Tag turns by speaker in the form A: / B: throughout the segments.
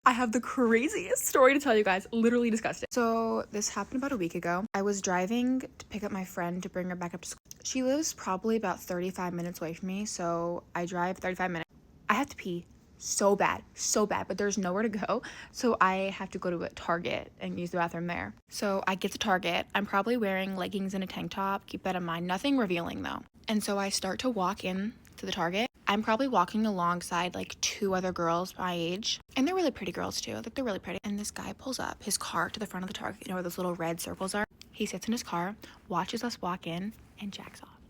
A: I have the craziest story to tell you guys. Literally disgusting. So this happened about a week ago. I was driving to pick up my friend to bring her back up to school. She lives probably about 35 minutes away from me, so I drive 35 minutes. I have to pee so bad, but there's nowhere to go. So I have to go to a Target and use the bathroom there. So I get to Target. I'm probably wearing leggings and a tank top. Keep that in mind. Nothing revealing though. And so I start to walk in to the Target. I'm probably walking alongside like 2 other girls my age. And they're really pretty girls too. Like they're really pretty. And this guy pulls up his car to the front of the Target. You know where those little red circles are? He sits in his car, watches us walk in, and jacks off.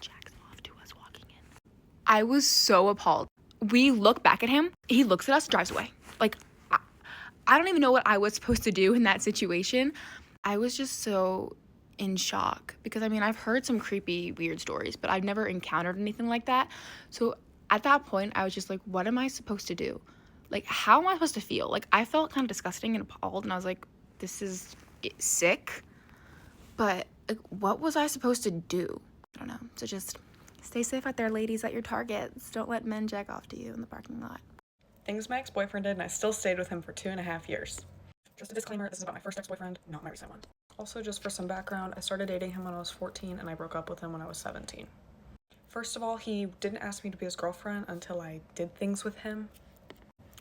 A: Jacks off to us walking in. I was so appalled. We look back at him. He looks at us, drives away. Like, I don't even know what I was supposed to do in that situation. I was just so in shock because I mean I've heard some creepy weird stories, but I've never encountered anything like that. So at that point I was just like, what am I supposed to do? Like, how am I supposed to feel? Like, I felt kind of disgusting and appalled, and I was like, this is sick, but like, what was I supposed to do? I don't know. So just stay safe out there, ladies, at your Targets. Don't let men jack off to you in the parking lot.
B: Things my ex-boyfriend did, and I still stayed with him for 2.5 years. Just a disclaimer, this is about my first ex-boyfriend, not my recent one. Also, just for some background, I started dating him when I was 14 and I broke up with him when I was 17. First of all, he didn't ask me to be his girlfriend until I did things with him,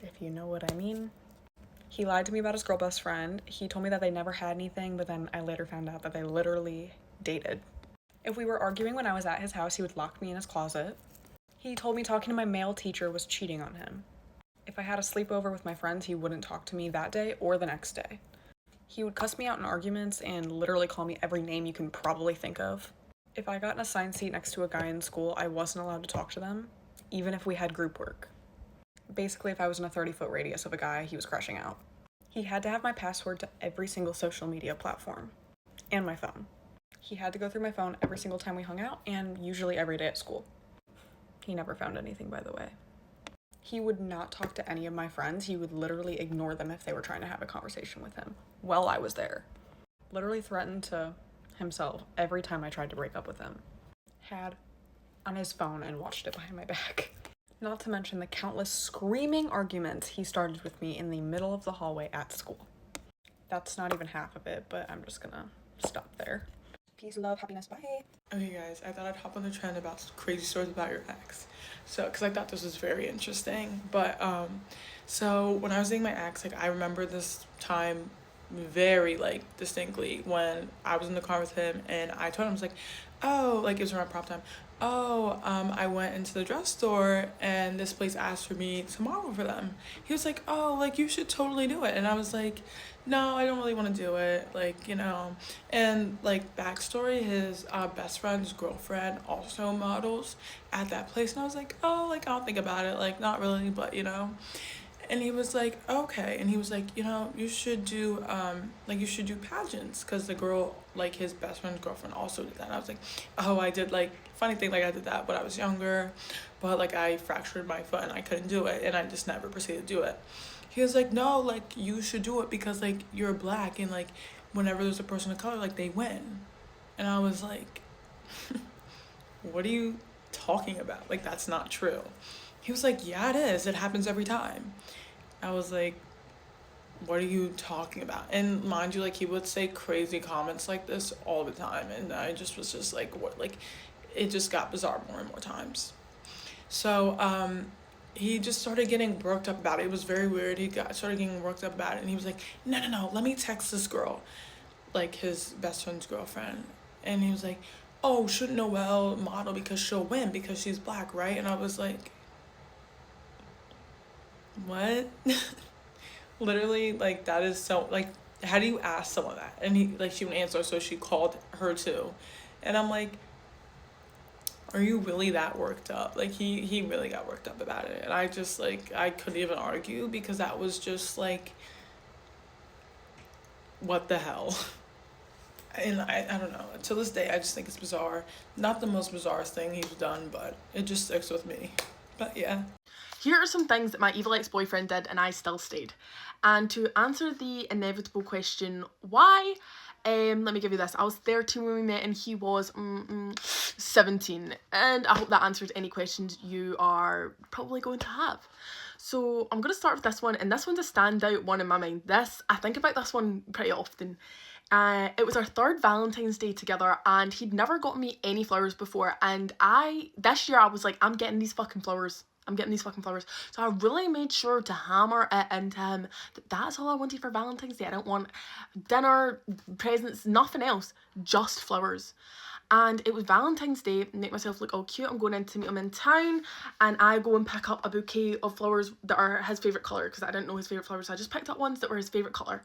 B: if you know what I mean. He lied to me about his girl best friend. He told me that they never had anything, but then I later found out that they literally dated. If we were arguing when I was at his house, he would lock me in his closet. He told me talking to my male teacher was cheating on him. If I had a sleepover with my friends, he wouldn't talk to me that day or the next day. He would cuss me out in arguments and literally call me every name you can probably think of. If I got an assigned seat next to a guy in school, I wasn't allowed to talk to them, even if we had group work. Basically, if I was in a 30-foot radius of a guy, he was crashing out. He had to have my password to every single social media platform, and my phone. He had to go through my phone every single time we hung out, and usually every day at school. He never found anything, by the way. He would not talk to any of my friends. He would literally ignore them if they were trying to have a conversation with him while I was there. Literally threatened to himself every time I tried to break up with him. Had on his phone and watched it behind my back. Not to mention the countless screaming arguments he started with me in the middle of the hallway at school. That's not even half of it, but I'm just gonna stop there. Peace, love, happiness, bye.
C: Okay guys, I thought I'd hop on the trend about crazy stories about your ex. So, because I thought this was very interesting. But, so when I was dating my ex, like, I remember this time very, like, distinctly when I was in the car with him and I told him, I was like, oh, like, it was around prop time. Oh, I went into the dress store and this place asked for me to model for them. He was like, oh, like, you should totally do it. And I was like, no, I don't really want to do it, like, you know. And like, backstory, his best friend's girlfriend also models at that place, and I was like, oh, like, I'll think about it, like, not really, but you know. And he was like, okay. And he was like, you know, you should do you should do pageants, because the girl, like, his best friend's girlfriend also did that. And I was like, oh, I did, like, funny thing, like, I did that when I was younger, but like, I fractured my foot and I couldn't do it, and I just never proceeded to do it. He was like, no, like, you should do it because, like, you're black, and like, whenever there's a person of color, like, they win. And I was like, what are you talking about? Like, that's not true. He was like, yeah, it is. It happens every time. I was like, what are you talking about? And mind you, like, he would say crazy comments like this all the time, and I just was just like, what? Like, it just got bizarre more and more times. So he just started getting worked up about it. It was very weird. Started getting worked up about it, and he was like, no, let me text this girl, like, his best friend's girlfriend. And he was like, oh, shouldn't Noelle model because she'll win because she's black, right? And I was like, what? Literally, like, that is so, like, how do you ask someone that? And he, like, she would answer, so she called her too. And I'm like, are you really that worked up? Like, he really got worked up about it. And I just, like, I couldn't even argue because that was just, like, what the hell? And I don't know. To this day, I just think it's bizarre. Not the most bizarre thing he's done, but it just sticks with me. But yeah.
A: Here are some things that my evil ex-boyfriend did and I still stayed. And to answer the inevitable question, why? Let me give you this. I was 13 when we met and he was 17. And I hope that answers any questions you are probably going to have.
D: So I'm going to start with this one, and this one's a standout one in my mind. I think about this one pretty often. It was our third Valentine's Day together, and he'd never gotten me any flowers before, and this year I was like, I'm getting these fucking flowers. So I really made sure to hammer it into him that that's all I wanted for Valentine's Day. I don't want dinner, presents, nothing else, just flowers. And it was Valentine's Day, make myself look all cute. I'm going in to meet him in town, and I go and pick up a bouquet of flowers that are his favourite colour, because I didn't know his favourite flowers, so I just picked up ones that were his favourite colour.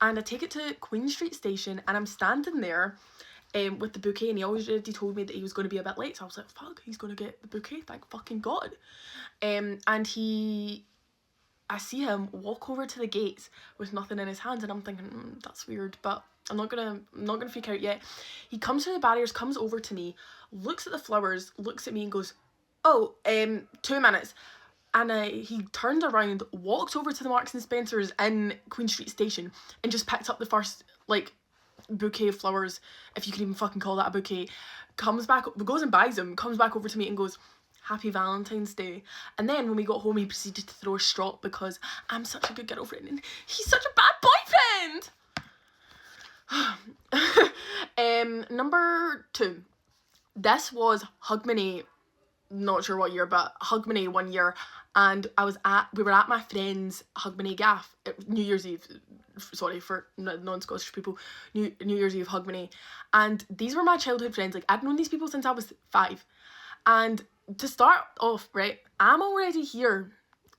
D: And I take it to Queen Street Station, and I'm standing there with the bouquet, and he already told me that he was going to be a bit late, so I was like, fuck, he's going to get the bouquet, thank fucking God. And I see him walk over to the gates with nothing in his hands, and I'm thinking, that's weird, but I'm not gonna freak out yet. He comes through the barriers, comes over to me, looks at the flowers, looks at me and goes, oh, 2 minutes. And he turned around, walked over to the Marks and Spencer's in Queen Street Station, and just picked up the first, like, bouquet of flowers, if you can even fucking call that a bouquet, goes and buys them, comes back over to me and goes, Happy Valentine's Day. And then when we got home, he proceeded to throw a strop because I'm such a good girlfriend and he's such a bad boyfriend. Number 2. This was Hogmanay, not sure what year, but Hogmanay one year, and we were at my friend's Hogmanay gaff, New Year's Eve, sorry for non-Scottish people, New Year's Eve Hogmanay, and these were my childhood friends. Like, I'd known these people since I was 5, and to start off, right, I'm already here,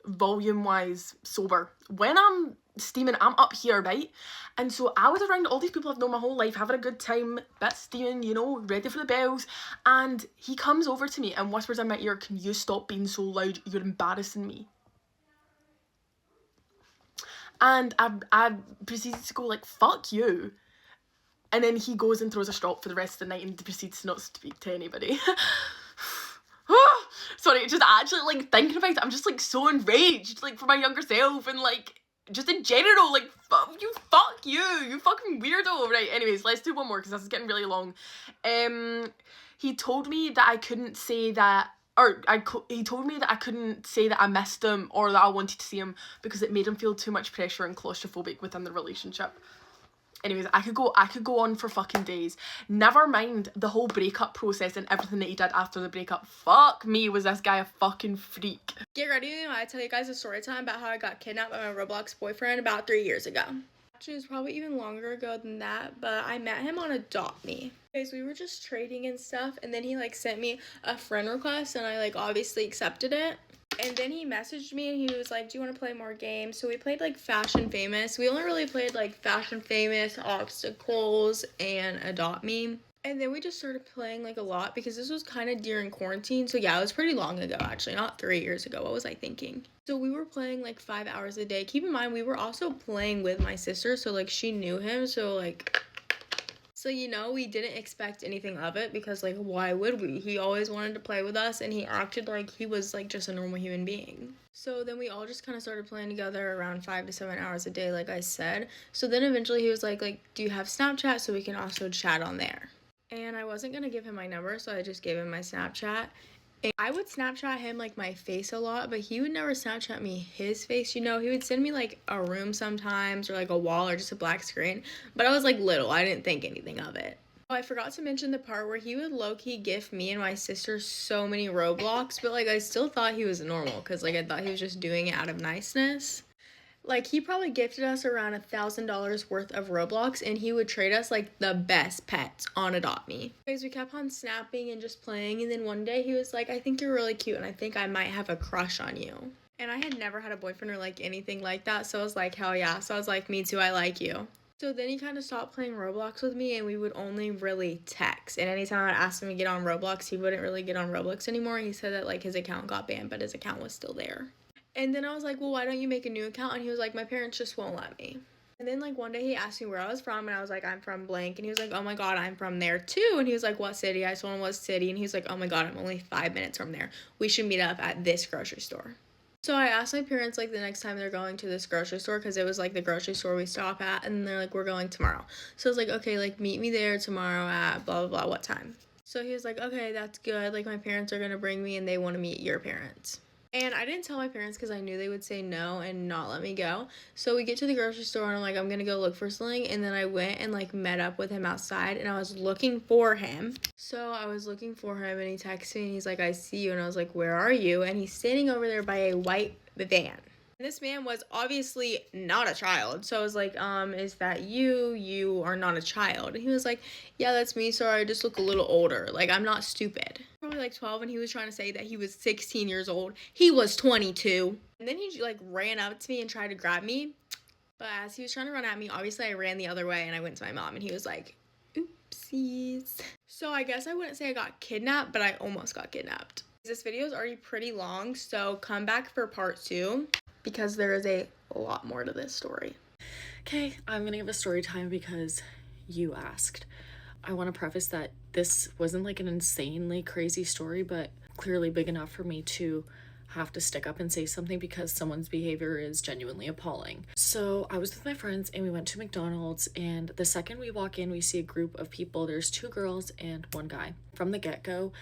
D: volume-wise, sober. When I'm steaming, I'm up here, right? And so I was around all these people I've known my whole life, having a good time, bit steaming, you know, ready for the bells. And he comes over to me and whispers in my ear, can you stop being so loud? You're embarrassing me. And I proceeded to go like, fuck you. And then he goes and throws a strop for the rest of the night and proceeds to not speak to anybody. Sorry, just actually, like, thinking about it, I'm just, like, so enraged, like, for my younger self, and, like, just in general, like, fuck you fucking weirdo. Right, anyways, let's do one more, because this is getting really long. He told me that I couldn't say that, he told me that I couldn't say that I missed him, or that I wanted to see him, because it made him feel too much pressure and claustrophobic within the relationship. Anyways, I could go on for fucking days. Never mind the whole breakup process and everything that he did after the breakup. Fuck me, was this guy a fucking freak.
A: Get ready, I tell you guys a story time about how I got kidnapped by my Roblox boyfriend about 3 years ago. Actually, it was probably even longer ago than that, but I met him on Adopt Me. Okay, so we were just trading and stuff, and then he, like, sent me a friend request, and I, like, obviously accepted it. And then he messaged me and he was like, do you want to play more games? So we played like Fashion Famous. We only really played like Fashion Famous, Obstacles, and Adopt Me. And then we just started playing like a lot because this was kind of during quarantine. So yeah, it was pretty long ago actually, not 3 years ago. What was I thinking? So we were playing like 5 hours a day. Keep in mind, we were also playing with my sister. So like she knew him. So, you know, we didn't expect anything of it because, like, why would we? He always wanted to play with us, and he acted like he was, like, just a normal human being. So then we all just kind of started playing together around 5 to 7 hours a day, like I said. So then eventually he was like, do you have Snapchat so we can also chat on there? And I wasn't going to give him my number, so I just gave him my Snapchat. And I would Snapchat him, like, my face a lot, but he would never Snapchat me his face, you know? He would send me, like, a room sometimes, or, like, a wall, or just a black screen. But I was, like, little. I didn't think anything of it. Oh, I forgot to mention the part where he would low-key gift me and my sister so many Roblox, but, like, I still thought he was normal, because, like, I thought he was just doing it out of niceness. Like, he probably gifted us around $1,000 worth of Roblox, and he would trade us, like, the best pets on Adopt Me. Anyways, we kept on snapping and just playing, and then one day he was like, I think you're really cute, and I think I might have a crush on you. And I had never had a boyfriend or, like, anything like that, so I was like, hell yeah. So I was like, me too, I like you. So then he kind of stopped playing Roblox with me, and we would only really text. And anytime I'd ask him to get on Roblox, he wouldn't really get on Roblox anymore. He said that, like, his account got banned, but his account was still there. And then I was like, well, why don't you make a new account? And he was like, my parents just won't let me. And then, like, one day he asked me where I was from, and I was like, I'm from blank. And he was like, oh my god, I'm from there too. And he was like, what city? I told him what city. And he was like, oh my god, I'm only 5 minutes from there. We should meet up at this grocery store. So I asked my parents, like, the next time they're going to this grocery store, because it was, like, the grocery store we stop at, and they're like, we're going tomorrow. So I was like, okay, like, meet me there tomorrow at blah, blah, blah, what time? So he was like, okay, that's good. Like, my parents are going to bring me, and they want to meet your parents.
E: And I didn't tell my parents because I knew they would say no and not let me go. So we get to the grocery store and I'm like, I'm gonna go look for something. And then I went and like met up with him outside and I was looking for him. So I was looking for him and he texted me and he's like, I see you. And I was like, where are you? And he's standing over there by a white van. This man was obviously not a child. So I was like, is that you? You are not a child. And he was like, yeah, that's me. Sorry, I just look a little older. Like, I'm not stupid. Probably like 12 and he was trying to say that he was 16 years old. He was 22. And then he like ran up to me and tried to grab me. But as he was trying to run at me, obviously I ran the other way and I went to my mom and he was like, oopsies. So I guess I wouldn't say I got kidnapped, but I almost got kidnapped. This video is already pretty long, so come back for part 2 because there is a lot more to this story.
B: Okay, I'm gonna give a story time because you asked. I want to preface that this wasn't like an insanely crazy story, but clearly big enough for me to have to stick up and say something because someone's behavior is genuinely appalling. So I was with my friends and we went to McDonald's, and the second we walk in, we see a group of people. There's 2 girls and 1 guy. From the get-go,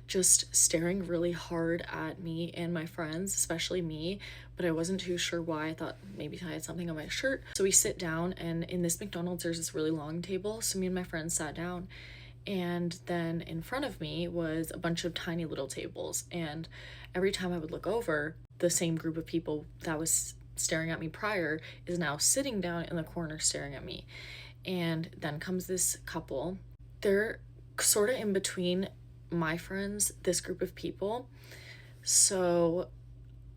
B: just staring really hard at me and my friends, especially me, but I wasn't too sure why. I thought maybe I had something on my shirt. So we sit down, and in this McDonald's there's this really long table, so me and my friends sat down, and then in front of me was a bunch of tiny little tables, and every time I would look over, the same group of people that was staring at me prior is now sitting down in the corner staring at me. And then comes this couple. They're sort of in between my friends, this group of people. So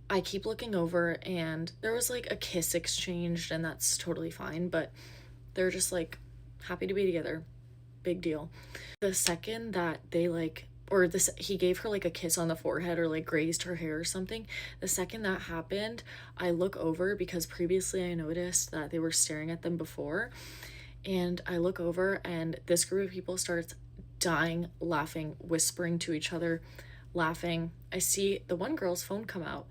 B: I keep looking over, and there was like a kiss exchanged, and that's totally fine, but they're just like happy to be together. Big deal. The second that they he gave her like a kiss on the forehead or like grazed her hair or something, the second that happened, I look over because previously I noticed that they were staring at them before, and I look over and this group of people starts dying laughing, whispering to each other, laughing. I see the one girl's phone come out,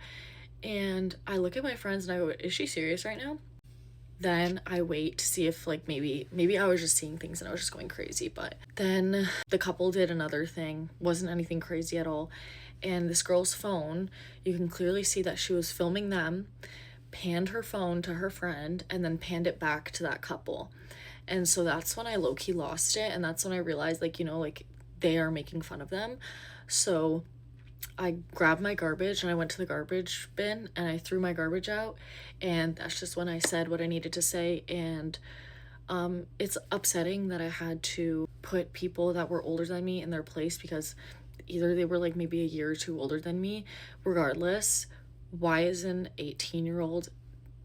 B: and I look at my friends and I go, is she serious right now? Then I wait to see if like maybe I was just seeing things and I was just going crazy. But then the couple did another thing, wasn't anything crazy at all, and this girl's phone, you can clearly see that she was filming them, panned her phone to her friend, and then panned it back to that couple. And so that's when I low-key lost it, and that's when I realized, like, you know, like, they are making fun of them. So I grabbed my garbage and I went to the garbage bin and I threw my garbage out, and that's just when I said what I needed to say. And it's upsetting that I had to put people that were older than me in their place because either they were like maybe a year or 2 older than me. Regardless, why is an 18-year-old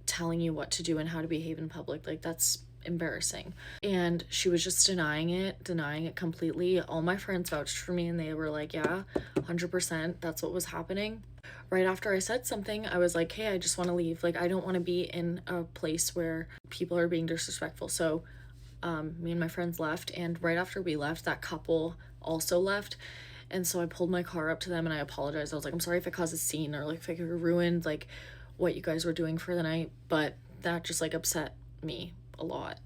B: telling you what to do and how to behave in public? Like, that's embarrassing. And she was just denying it completely. All my friends vouched for me and they were like, yeah, 100%, that's what was happening. Right after I said something, I was like, hey, I just want to leave. Like, I don't want to be in a place where people are being disrespectful. So me and my friends left, and right after we left, that couple also left. And so I pulled my car up to them and I apologized. I was like, I'm sorry if I caused a scene or like if I ruined like what you guys were doing for the night, but that just like upset me a lot.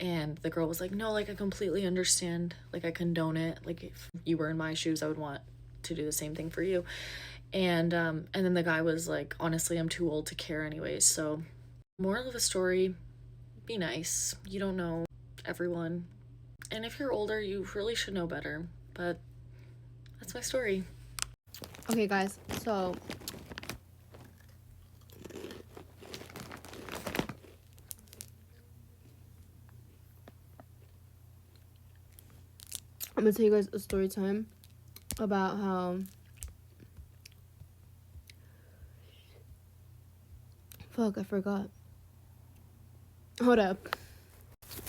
B: And the girl was like, no, like I completely understand, like I condone it, like if you were in my shoes I would want to do the same thing for you. And then the guy was like, honestly, I'm too old to care anyways. So moral of the story, be nice. You don't know everyone, and if you're older you really should know better. But that's my story.
E: Okay guys, so I'm gonna tell you guys a story time about how I forgot. Hold up.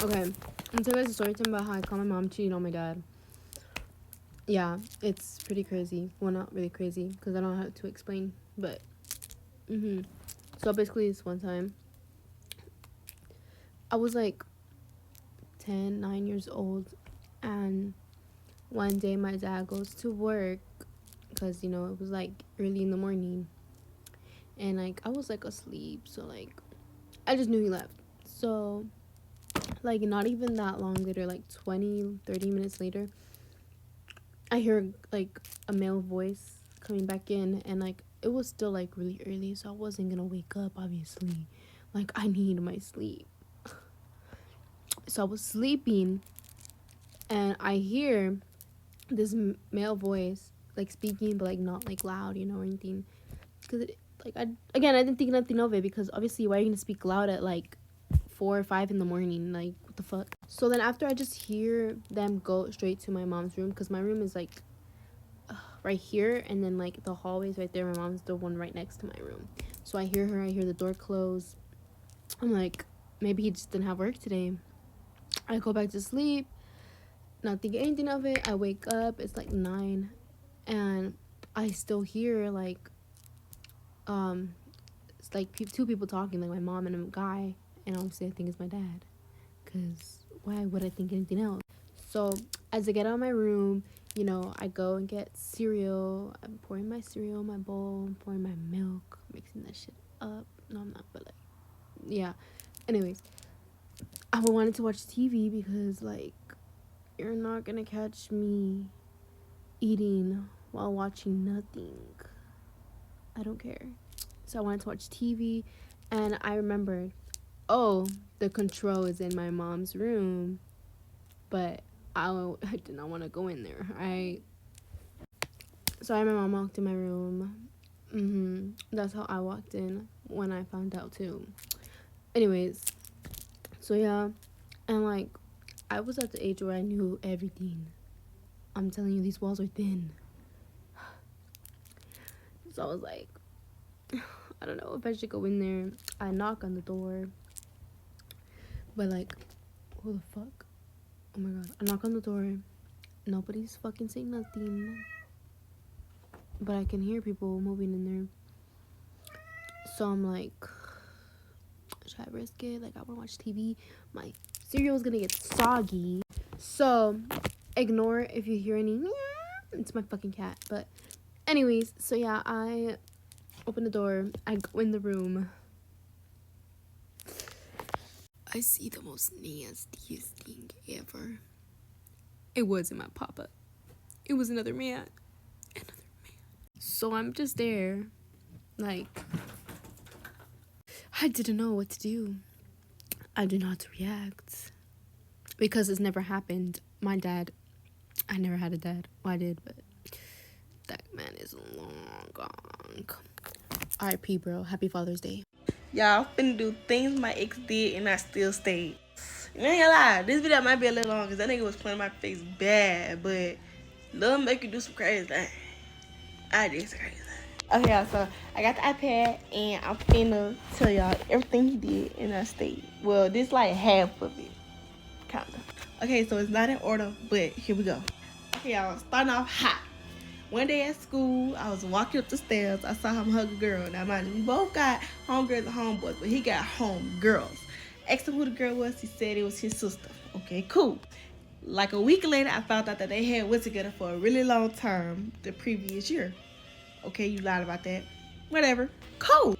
E: Okay, I'm gonna tell you guys a story time about how I caught my mom cheating on my dad. Yeah, it's pretty crazy. Well, not really crazy because I don't know how to explain, but so basically this one time I was like 9 years old, and one day my dad goes to work because, you know, it was like early in the morning, and like I was like asleep, so like I just knew he left. So like not even that long later, like 20-30 minutes later, I hear like a male voice coming back in, and like
F: it was still like really early, so I wasn't gonna wake up, obviously. Like, I need my sleep. So I was sleeping, and I hear this male voice, like, speaking, but like not like loud, you know, or anything. Because like, I didn't think nothing of it, because obviously, why are you gonna speak loud at like 4 or 5 in the morning? Like, what the fuck? So then after, I just hear them go straight to my mom's room, because my room is like right here, and then like the hallway's right there. My mom's the one right next to my room. So I hear her, I hear the door close. I'm like, maybe he just didn't have work today. I go back to sleep, not thinking anything of it. I wake up, it's like 9, and I still hear like it's like two people talking, like my mom and a guy, and obviously I think it's my dad, because why would I think anything else? So as I get out of my room, you know, I go and get cereal. I'm pouring my cereal in my bowl, I'm pouring my milk, mixing that shit up. No, I'm not, but like, yeah. Anyways, I wanted to watch TV, because like, you're not gonna catch me eating while watching nothing. I don't care. So I wanted to watch TV, and I remembered, oh, the control is in my mom's room, but I did not want to go in there. So my mom walked in my room. That's how I walked in when I found out too. Anyways, so yeah, and like, I was at the age where I knew everything. I'm telling you, these walls are thin. So I was like, I don't know if I should go in there. I knock on the door, but like, who the fuck? Oh my god. I knock on the door. Nobody's fucking saying nothing, but I can hear people moving in there. So I'm like, should I risk it? Like, I want to watch TV. My cereal's gonna get soggy. So ignore if you hear any meow. It's my fucking cat. But anyways, so yeah, I open the door. I go in the room. I see the most nastiest thing ever. It wasn't my papa. It was another man. So I'm just there, like, I didn't know what to do. I didn't know how to react, because it's never happened. My dad, I never had a dad. Well, I did, but that man is long gone. R.I.P. bro. Happy Father's Day.
G: Y'all finna do things my ex did and I still stayed. You ain't gonna lie, this video might be a little long because that nigga was playing my face bad, but love make you do some crazy things. I did some crazy things. Okay, y'all, so I got the iPad and I'm finna tell y'all everything he did and I stayed. Well, this like half of it, kinda. Okay, so it's not in order, but here we go. Okay, y'all, starting off hot. One day at school, I was walking up the stairs. I saw him hug a girl. Now, mind you, we both got homegirls and homeboys, but he got homegirls. Asked him who the girl was. He said it was his sister. Okay, cool. Like a week later, I found out that they had went together for a really long time the previous year. Okay, you lied about that. Whatever. Cool.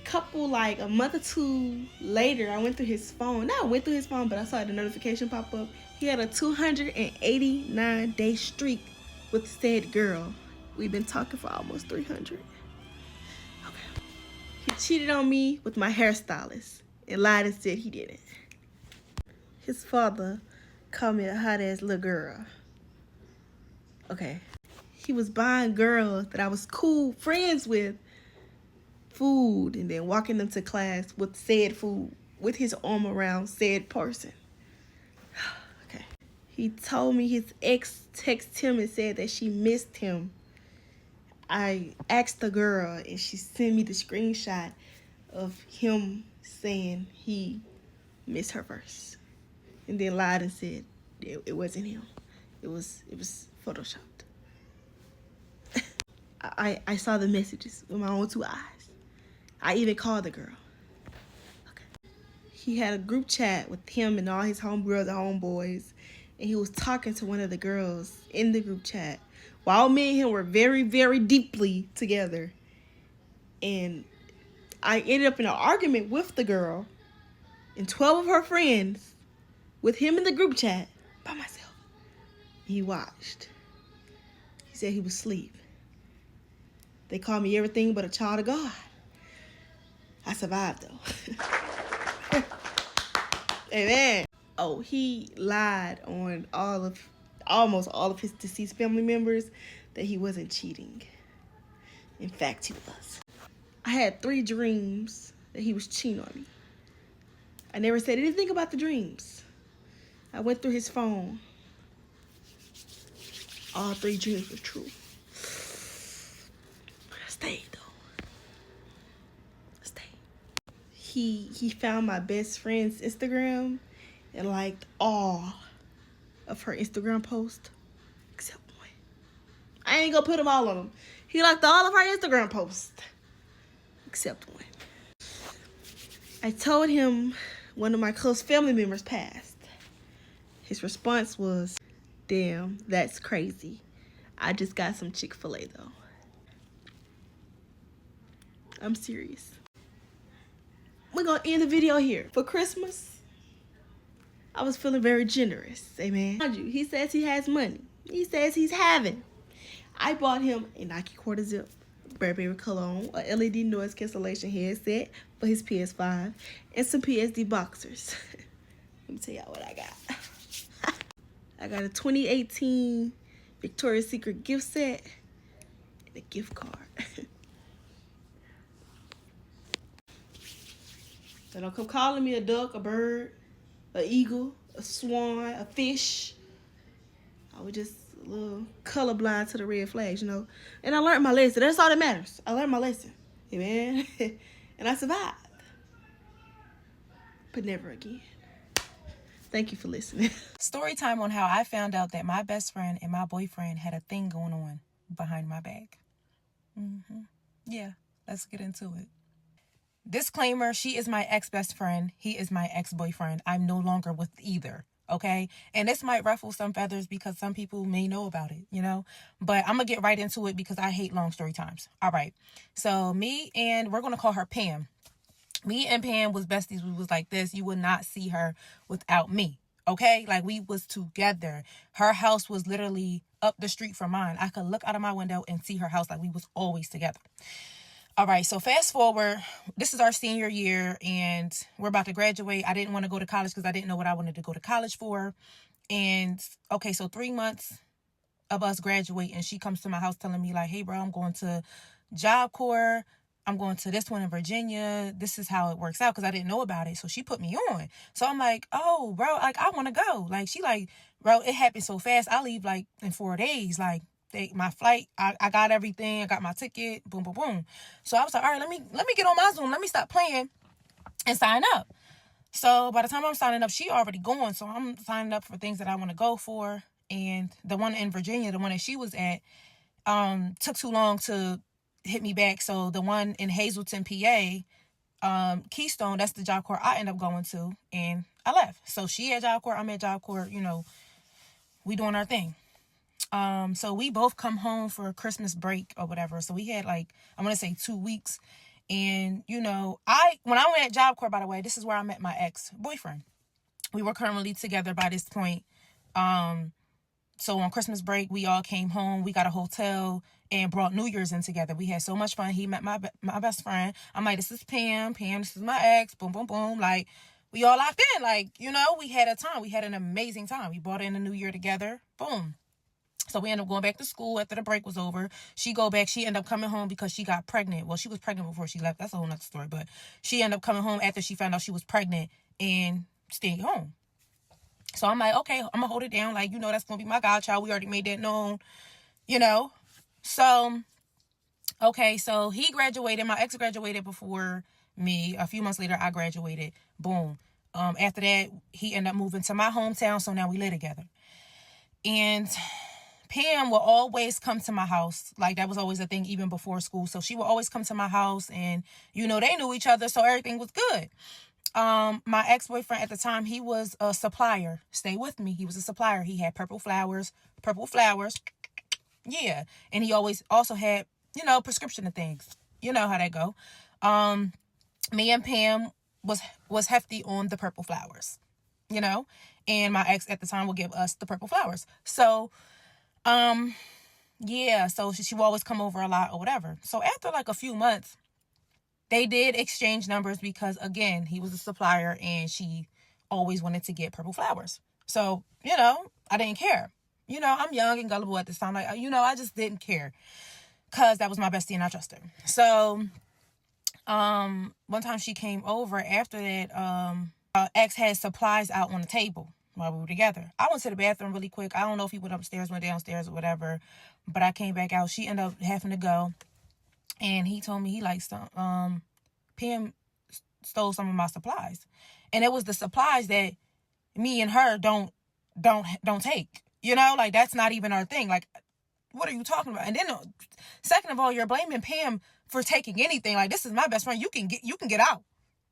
G: Couple, like a month or two later, I went through his phone. Not went through his phone, but I saw the notification pop up. He had a 289-day streak with said girl. We've been talking for almost 300. Okay. He cheated on me with my hairstylist and lied and said he didn't. His father called me a hot ass little girl. Okay. He was buying girls that I was cool friends with food and then walking them to class with said food with his arm around said person. Okay. He told me his ex texted him and said that she missed him. I asked the girl and she sent me the screenshot of him saying he missed her first. And then lied and said it wasn't him. It was photoshopped. I saw the messages with my own 2 eyes. I even called the girl. Okay. He had a group chat with him and all his homegirls and homeboys. And he was talking to one of the girls in the group chat while me and him were very, very deeply together. And I ended up in an argument with the girl and 12 of her friends with him in the group chat by myself. He watched. He said he was asleep. They call me everything but a child of God. I survived though. Amen. Oh, he lied on almost all of his deceased family members that he wasn't cheating. In fact, he was. I had 3 dreams that he was cheating on me. I never said anything about the dreams. I went through his phone. All 3 dreams were true. Stay though. Stay. He found my best friend's Instagram and liked all of her Instagram posts except one. I ain't gonna put them all on him. He liked all of her Instagram posts except one. I told him one of my close family members passed. His response was, "Damn, that's crazy. I just got some Chick-fil-A though." I'm serious. We're gonna end the video here. For Christmas, I was feeling very generous. Amen. Mind you, he says he has money. He says he's having. I bought him a Nike quarter zip, Burberry cologne, a LED noise cancellation headset for his PS5, and some PSD boxers. Let me tell y'all what I got. I got a 2018 Victoria's Secret gift set and a gift card. So don't come calling me a duck, a bird, an eagle, a swan, a fish. I was just a little colorblind to the red flags, you know. And I learned my lesson. That's all that matters. I learned my lesson. Amen. And I survived. But never again. Thank you for listening.
H: Story time on how I found out that my best friend and my boyfriend had a thing going on behind my back. Yeah, let's get into it. Disclaimer, she is my ex-best friend. He is my ex-boyfriend. I'm no longer with either, okay? And this might ruffle some feathers because some people may know about it, you know? But I'm going to get right into it because I hate long story times. All right. So we're going to call her Pam. Me and Pam was besties. We was like this. You would not see her without me, okay? Like, we was together. Her house was literally up the street from mine. I could look out of my window and see her house. Like, we was always together. All right, so fast forward, this is our senior year, and we're about to graduate. I didn't want to go to college because I didn't know what I wanted to go to college for. And, okay, so 3 months of us graduate, and she comes to my house telling me, like, hey, bro, I'm going to Job Corps. I'm going to this one in Virginia. This is how it works out because I didn't know about it. So she put me on. So I'm like, oh, bro, like, I want to go. Like, she like, bro, it happened so fast. I leave, like, in 4 days, like. My flight, I got everything. I got my ticket. Boom, boom, boom. So I was like, all right, let me get on my Zoom. Let me stop playing and sign up. So by the time I'm signing up, she already going. So I'm signing up for things that I want to go for. And the one in Virginia, the one that she was at, took too long to hit me back. So the one in Hazleton, PA, Keystone, that's the Job Corps I end up going to. And I left. So she at Job Corps, I'm at Job Corps. You know, we doing our thing. So we both come home for Christmas break or whatever. So we had like, I want to say 2 weeks. And, you know, when I went at Job Corps, by the way, this is where I met my ex-boyfriend. We were currently together by this point. So on Christmas break, we all came home. We got a hotel and brought New Year's in together. We had so much fun. He met my best friend. I'm like, this is Pam. Pam, this is my ex. Boom, boom, boom. Like, we all locked in. Like, you know, we had a time. We had an amazing time. We brought in the New Year together. Boom. So we ended up going back to school after the break was over. She ended up coming home because she got pregnant. Well, she was pregnant before she left. That's a whole nother story. But she ended up coming home after she found out she was pregnant and stayed home. So I'm like, okay, I'm going to hold it down. Like, you know, that's going to be my godchild. We already made that known, you know. So, okay, so he graduated. My ex graduated before me. A few months later, I graduated. Boom. After that, he ended up moving to my hometown. So now we live together. And Pam will always come to my house. Like, that was always a thing even before school. So she would always come to my house and, you know, they knew each other. So everything was good. My ex-boyfriend at the time, he was a supplier. Stay with me. He was a supplier. He had purple flowers. Yeah. And he always also had, you know, prescription of things. You know how that go. Me and Pam was hefty on the purple flowers, you know, and my ex at the time would give us the purple flowers. So, yeah, so she will always come over a lot or whatever. So after like a few months, they did exchange numbers because, again, he was a supplier and she always wanted to get purple flowers. So, I didn't care. I'm young and gullible at this time. Like, I just didn't care because that was my bestie and I trusted her. So, one time she came over after that, ex had supplies out on the table while we were together. I went to the bathroom really quick. I don't know if he went upstairs, went downstairs or whatever, but I came back out. She ended up having to go. And he told me he liked some, Pam stole some of my supplies. And it was the supplies that me and her don't take. Like, that's not even our thing. Like, what are you talking about? And then, second of all, you're blaming Pam for taking anything. Like, this is my best friend. You can get out.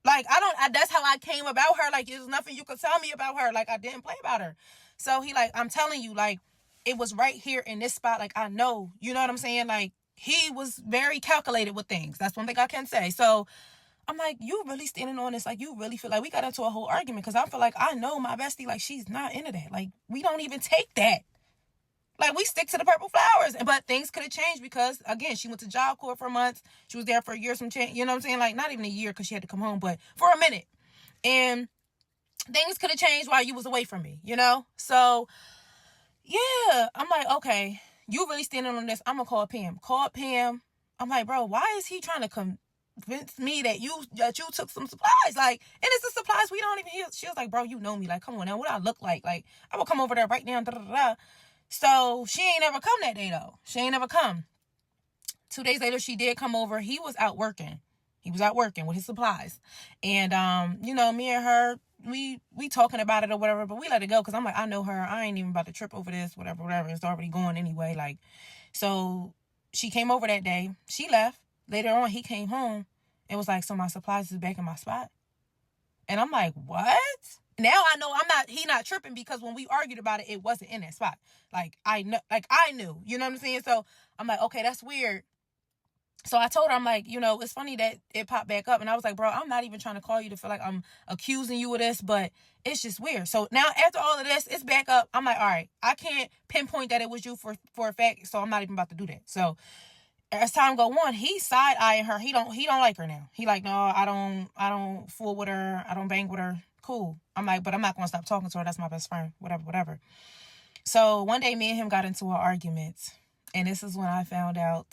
H: Like, that's how I came about her. Like, there's nothing you could tell me about her. Like, I didn't play about her. So he like, I'm telling you, like, it was right here in this spot. Like, I know, you know what I'm saying? Like, he was very calculated with things. That's one thing I can say. So I'm like, you really standing on this? Like, you really feel like we got into a whole argument because I feel like I know my bestie, like, she's not into that. Like, we don't even take that. Like, we stick to the purple flowers. But things could have changed because, again, she went to Job Corps for months. She was there for a year, some change. You know what I'm saying? Like, not even a year because she had to come home, but for a minute. And things could have changed while you was away from me, So, yeah, I'm like, okay, you really standing on this. I'm going to call Pam. Call Pam. I'm like, bro, why is he trying to convince me that you took some supplies? Like, and it's the supplies we don't even use. She was like, bro, you know me. Like, come on now. What I look like? Like, I will come over there right now. Da, da, da. So she ain't ever come that day, though. She ain't ever come. 2 days later, she did come over. He was out working. He was out working with his supplies. And, me and her, we talking about it or whatever, but we let it go because I'm like, I know her. I ain't even about to trip over this, whatever. It's already going anyway. Like, so she came over that day. She left. Later on, he came home and was like, so my supplies is back in my spot. And I'm like, what? Now I know he not tripping because when we argued about it, it wasn't in that spot. Like, I knew, you know what I'm saying? So I'm like, okay, that's weird. So I told her, I'm like, it's funny that it popped back up. And I was like, bro, I'm not even trying to call you to feel like I'm accusing you of this, but it's just weird. So now after all of this, it's back up. I'm like, all right, I can't pinpoint that it was you for a fact. So I'm not even about to do that. So as time go on, he's side-eyeing her. He don't like her now. He like, no, I don't fool with her. I don't bang with her. Cool. I'm like, but I'm not going to stop talking to her. That's my best friend. Whatever. So one day me and him got into an argument. And this is when I found out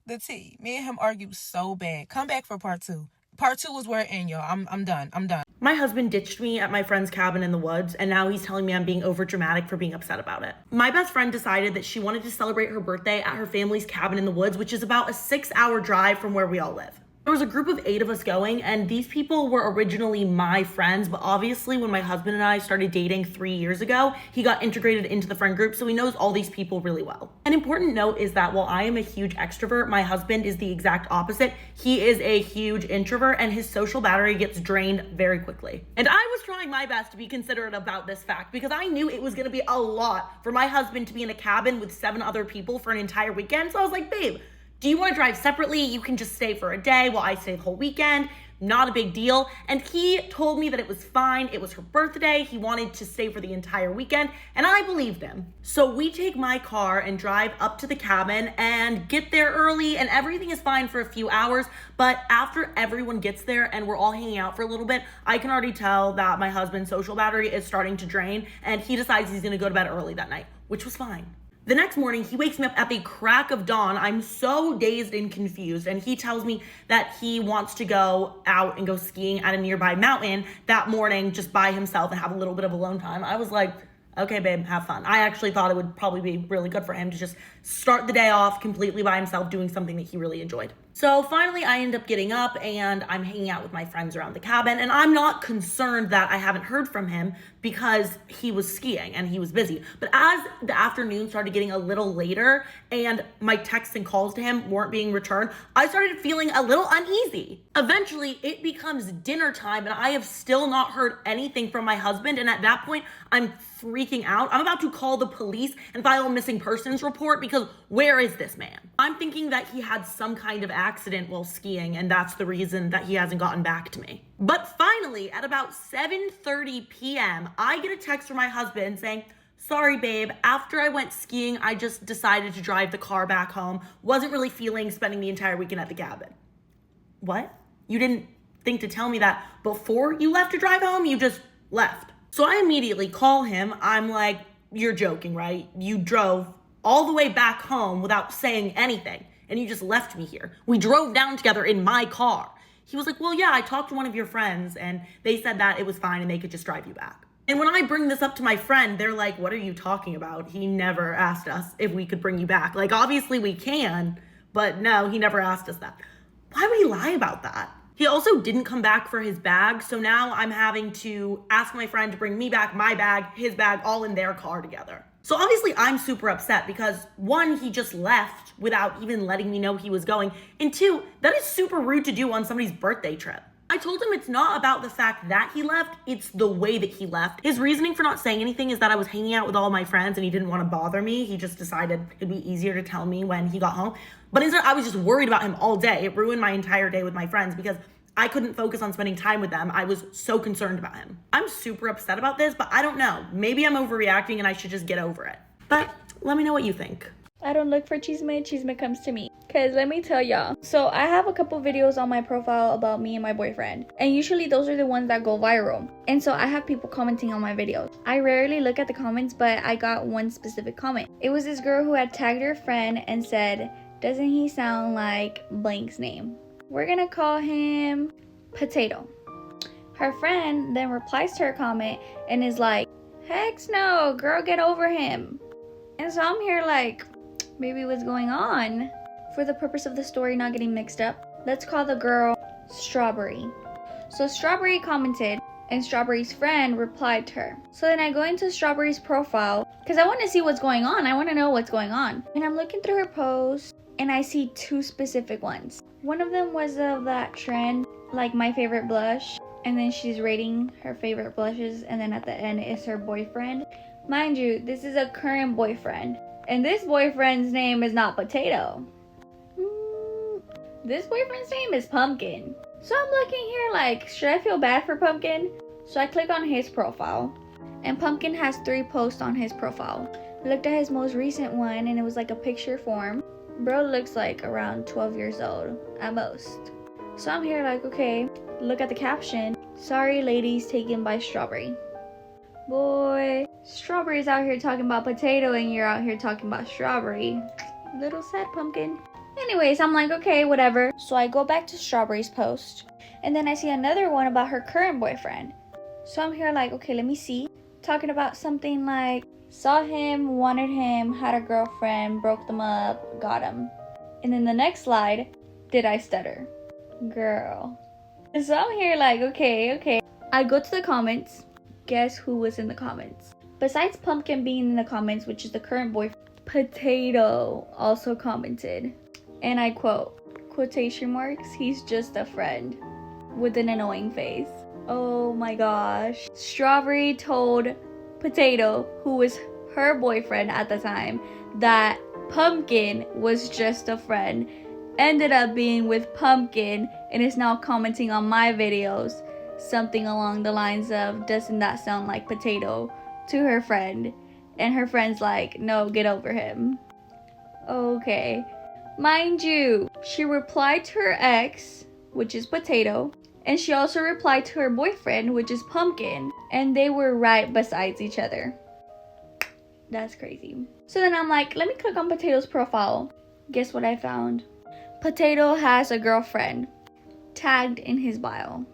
H: the tea. Me and him argued so bad. Come back for part 2. Part 2 is where it ends, y'all. I'm done.
I: My husband ditched me at my friend's cabin in the woods, and now he's telling me I'm being over dramatic for being upset about it. My best friend decided that she wanted to celebrate her birthday at her family's cabin in the woods, which is about a 6-hour drive from where we all live. There was a group of 8 of us going, and these people were originally my friends, but obviously when my husband and I started dating 3 years ago, he got integrated into the friend group, so he knows all these people really well. An important note is that while I am a huge extrovert, my husband is the exact opposite. He is a huge introvert, and his social battery gets drained very quickly. And I was trying my best to be considerate about this fact because I knew it was gonna be a lot for my husband to be in a cabin with 7 other people for an entire weekend, so I was like, babe, do you want to drive separately? You can just stay for a day while I stay the whole weekend. Not a big deal. And he told me that it was fine. It was her birthday. He wanted to stay for the entire weekend, and I believed him. So we take my car and drive up to the cabin and get there early, and everything is fine for a few hours. But after everyone gets there and we're all hanging out for a little bit, I can already tell that my husband's social battery is starting to drain, and he decides he's going to go to bed early that night, which was fine. The next morning, he wakes me up at the crack of dawn. I'm so dazed and confused, and he tells me that he wants to go out and go skiing at a nearby mountain that morning just by himself and have a little bit of alone time. I was like, okay, babe, have fun. I actually thought it would probably be really good for him to just start the day off completely by himself doing something that he really enjoyed. So finally, I end up getting up and I'm hanging out with my friends around the cabin, and I'm not concerned that I haven't heard from him because he was skiing and he was busy. But as the afternoon started getting a little later and my texts and calls to him weren't being returned, I started feeling a little uneasy. Eventually, it becomes dinner time and I have still not heard anything from my husband, and at that point, I'm freaking out. I'm about to call the police and file a missing persons report because where is this man? I'm thinking that he had some kind of accident while skiing, and that's the reason that he hasn't gotten back to me. But finally, at about 7:30 p.m., I get a text from my husband saying, Sorry, babe. After I went skiing, I just decided to drive the car back home. Wasn't really feeling spending the entire weekend at the cabin. What? You didn't think to tell me that before you left to drive home? You just left. So I immediately call him. I'm like, you're joking, right? You drove all the way back home without saying anything, and you just left me here. We drove down together in my car. He was like, well, yeah, I talked to one of your friends, and they said that it was fine and they could just drive you back. And when I bring this up to my friend, they're like, what are you talking about? He never asked us if we could bring you back. Like, obviously we can, but no, he never asked us that. Why would he lie about that? He also didn't come back for his bag, so now I'm having to ask my friend to bring me back my bag, his bag, all in their car together. So obviously I'm super upset because one, he just left without even letting me know he was going, and two, that is super rude to do on somebody's birthday trip. I told him it's not about the fact that he left, it's the way that he left. His reasoning for not saying anything is that I was hanging out with all my friends and he didn't want to bother me. He just decided it'd be easier to tell me when he got home. But instead, I was just worried about him all day. It ruined my entire day with my friends because I couldn't focus on spending time with them. I was so concerned about him. I'm super upset about this, but I don't know. Maybe I'm overreacting and I should just get over it. But let me know what you think.
J: I don't look for chisme comes to me. Cause let me tell y'all, so I have a couple videos on my profile about me and my boyfriend, and usually those are the ones that go viral, and so I have people commenting on my videos. I rarely look at the comments, but I got one specific comment. It was this girl who had tagged her friend and said, doesn't he sound like blank's name? We're gonna call him Potato. Her friend then replies to her comment and is like, heck no, girl, get over him. And so I'm here like, maybe what's going on? For the purpose of the story not getting mixed up, let's call the girl Strawberry. So Strawberry commented and Strawberry's friend replied to her. So then I go into Strawberry's profile because I want to see what's going on. I want to know what's going on. And I'm looking through her posts and I see two specific ones. One of them was of that trend, like my favorite blush. And then she's rating her favorite blushes. And then at the end is her boyfriend. Mind you, this is a current boyfriend. And this boyfriend's name is not Potato. This boyfriend's name is Pumpkin. So I'm looking here like, should I feel bad for Pumpkin? So I click on his profile. And Pumpkin has 3 posts on his profile. I looked at his most recent one and it was like a picture form. Bro looks like around 12 years old at most. So I'm here like, okay, look at the caption. Sorry ladies taken by Strawberry. Boy, Strawberry's out here talking about Potato and you're out here talking about Strawberry. Little sad, Pumpkin. Anyways, I'm like, okay, whatever. So I go back to Strawberry's post. And then I see another one about her current boyfriend. So I'm here like, okay, let me see. Talking about something like, saw him, wanted him, had a girlfriend, broke them up, got him. And then the next slide, did I stutter? Girl. So I'm here like, okay. I go to the comments. Guess who was in the comments? Besides Pumpkin being in the comments, which is the current boyfriend, Potato also commented. And I quote, quotation marks, he's just a friend, with an annoying face. Oh my gosh. Strawberry told Potato, who was her boyfriend at the time, that Pumpkin was just a friend. Ended up being with Pumpkin and is now commenting on my videos. Something along the lines of, doesn't that sound like Potato? To her friend. And her friend's like, no, get over him. Okay. Mind you, she replied to her ex, which is Potato, and she also replied to her boyfriend, which is Pumpkin, and they were right besides each other. That's crazy. So then I'm like, let me click on Potato's profile. Guess what I found? Potato has a girlfriend tagged in his bio.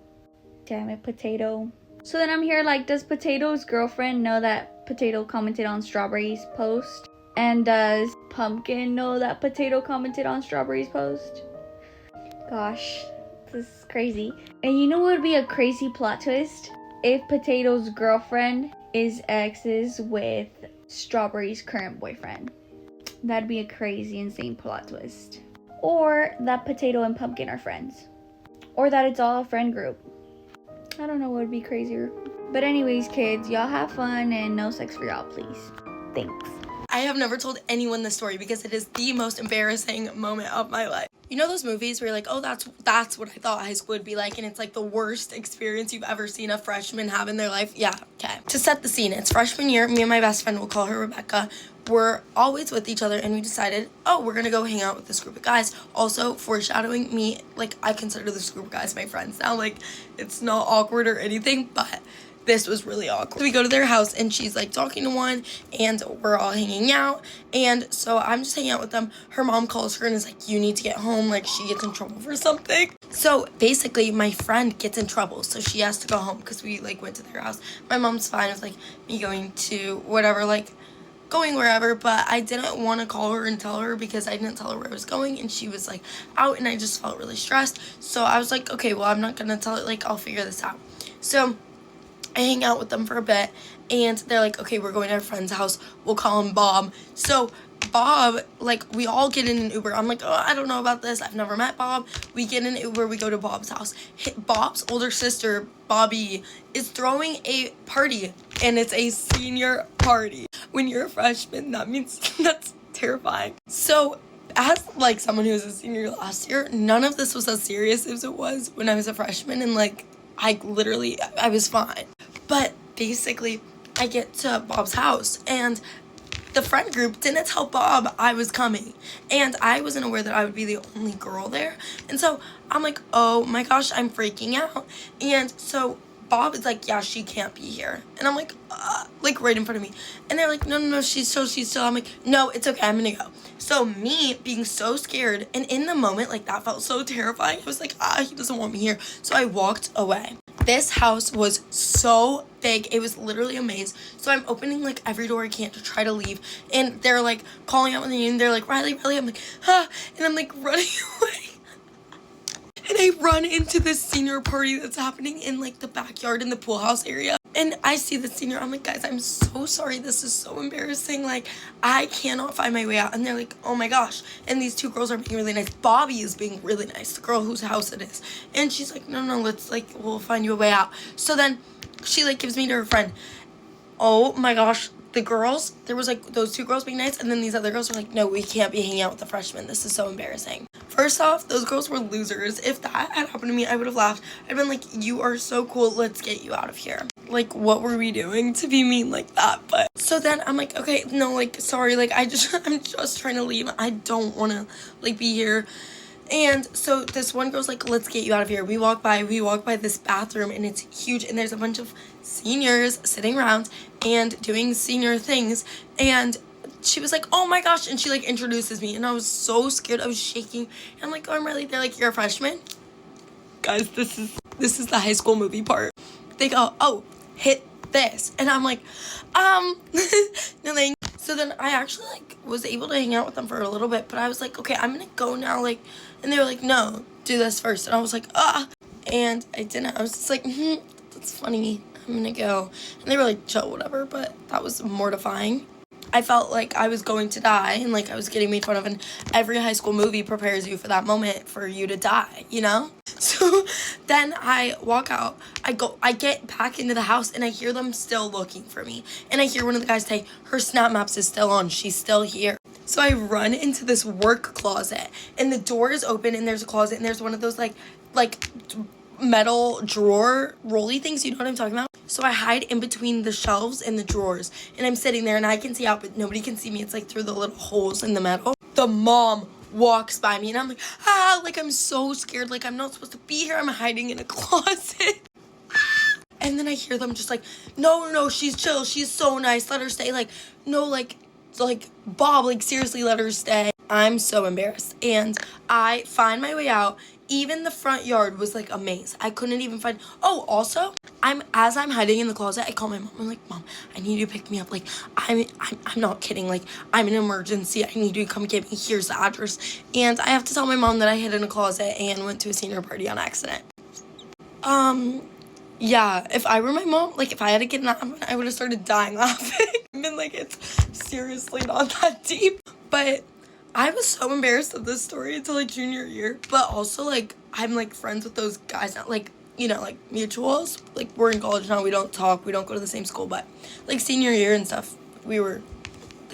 J: Damn it, Potato. So then I'm here like, does Potato's girlfriend know that Potato commented on Strawberry's post? And does Pumpkin know that Potato commented on Strawberry's post? Gosh, this is crazy. And you know what would be a crazy plot twist? If Potato's girlfriend is exes with Strawberry's current boyfriend. That'd be a crazy, insane plot twist. Or that Potato and Pumpkin are friends. Or that it's all a friend group. I don't know what would be crazier. But anyways, kids, y'all have fun and no sex for y'all, please. Thanks.
K: I have never told anyone this story because it is the most embarrassing moment of my life.
E: You know those movies where you're like, oh, that's what I thought high school would be like, and it's like the worst experience you've ever seen a freshman have in their life? Yeah, okay. To set the scene, it's freshman year. Me and my best friend, we'll call her Rebecca, we're always with each other, and we decided, oh, we're gonna go hang out with this group of guys. Also, foreshadowing, me, like, I consider this group of guys my friends now. Like, it's not awkward or anything, but this was really awkward. So we go to their house, and she's like talking to one, and we're all hanging out, and so I'm just hanging out with them. Her mom calls her and is like, you need to get home, like she gets in trouble for something. So basically my friend gets in trouble, so she has to go home because we like went to their house. My mom's fine with like me going to whatever, like going wherever, but I didn't want to call her and tell her because I didn't tell her where I was going, and she was like out, and I just felt really stressed. So I was like, okay, well, I'm not gonna tell her, like I'll figure this out. So I hang out with them for a bit, and they're like, okay, we're going to our friend's house, we'll call him Bob. So Bob, like, we all get in an Uber. I'm like, oh, I don't know about this, I've never met Bob. We get in an Uber, we go to Bob's house. Bob's older sister, Bobby, is throwing a party, and it's a senior party. When you're a freshman, that means that's terrifying. So as like someone who was a senior last year, none of this was as serious as it was when I was a freshman, and like I was fine. But basically I get to Bob's house, and the friend group didn't tell Bob I was coming, and I wasn't aware that I would be the only girl there. And so I'm like, oh my gosh, I'm freaking out. And so Bob is like, yeah, she can't be here. And I'm like right in front of me. And they're like, no, she's still. I'm like, no, it's okay, I'm gonna go. So me being so scared, and in the moment, like that felt so terrifying. I was like, he doesn't want me here. So I walked away. This house was so big, it was literally a maze. So I'm opening like every door I can to try to leave, and they're like calling out my name. They're like, Riley. I'm like, and I'm like running away. And I run into this senior party that's happening in like the backyard in the pool house area. And I see the senior, I'm like, guys, I'm so sorry, this is so embarrassing, like I cannot find my way out. And they're like, oh my gosh. And these two girls are being really nice. Bobby is being really nice, the girl whose house it is. And she's like, no, let's like, we'll find you a way out. So then she like gives me to her friend. Oh my gosh, the girls, there was like those two girls being nice, and then these other girls were like, no, we can't be hanging out with the freshmen, this is so embarrassing. First off, those girls were losers. If that had happened to me, I would have laughed. I'd been like, you are so cool, let's get you out of here. Like, what were we doing to be mean like that? But so then I'm like, okay, no, like, sorry, like I'm just trying to leave. I don't want to like be here. And so this one girl's like, let's get you out of here. We walk by this bathroom, and it's huge, and there's a bunch of seniors sitting around and doing senior things. And she was like, oh my gosh, and she like introduces me, and I was so scared, I was shaking. And I'm like, oh, I'm Riley. They're like, you're a freshman? Guys, this is the high school movie part. They go, oh, hit this. And I'm like, no thanks. So then I actually like was able to hang out with them for a little bit, but I was like, okay, I'm gonna go now, like, and they were like, no, do this first. And I was like, and I didn't. I was just like, that's funny, I'm gonna go. And they were like, chill, whatever, but that was mortifying. I felt like I was going to die, and like I was getting made fun of, and every high school movie prepares you for that moment for you to die, you know? So then I walk out, I get back into the house, and I hear them still looking for me. And I hear one of the guys say, her Snap Maps is still on, she's still here. So I run into this work closet, and the door is open, and there's a closet, and there's one of those like metal drawer rolly things, you know what I'm talking about? So I hide in between the shelves and the drawers, and I'm sitting there, and I can see out, but nobody can see me. It's like through the little holes in the metal. The mom walks by me, and I'm like, like I'm so scared, like I'm not supposed to be here, I'm hiding in a closet. And then I hear them just like, no, she's chill, she's so nice, let her stay. Like, no, like Bob, like seriously, let her stay. I'm so embarrassed, and I find my way out. Even the front yard was like a maze. I couldn't even find. Oh, also, as I'm hiding in the closet, I call my mom. I'm like, Mom, I need you to pick me up. Like, I'm not kidding. Like, I'm an emergency. I need you to come get me. Here's the address. And I have to tell my mom that I hid in a closet and went to a senior party on accident. Yeah, if I were my mom, like if I had a kid in that, I would have started dying laughing. I mean, like, it's seriously not that deep, but I was so embarrassed of this story until like junior year. But also, like, I'm like friends with those guys now, like, you know, like mutuals. Like, we're in college now, we don't talk, we don't go to the same school, but like senior year and stuff, they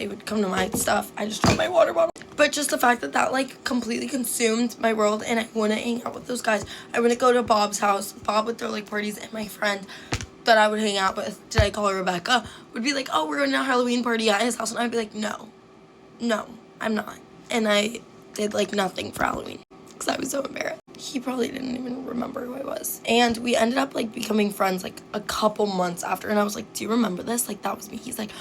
E: would come to my stuff. I just dropped my water bottle.
K: But just the fact that that like completely consumed my world, and I wouldn't hang out with those guys. I wouldn't go to Bob's house. Bob would throw like parties, and my friend that I would hang out with, did I call her Rebecca, would be like, oh, we're going to a Halloween party at his house. And I'd be like, no, I'm not. And I did like nothing for Halloween because I was so embarrassed. He probably didn't even remember who I was. And we ended up like becoming friends like a couple months after. And I was like, do you remember this? Like, that was me. He's like,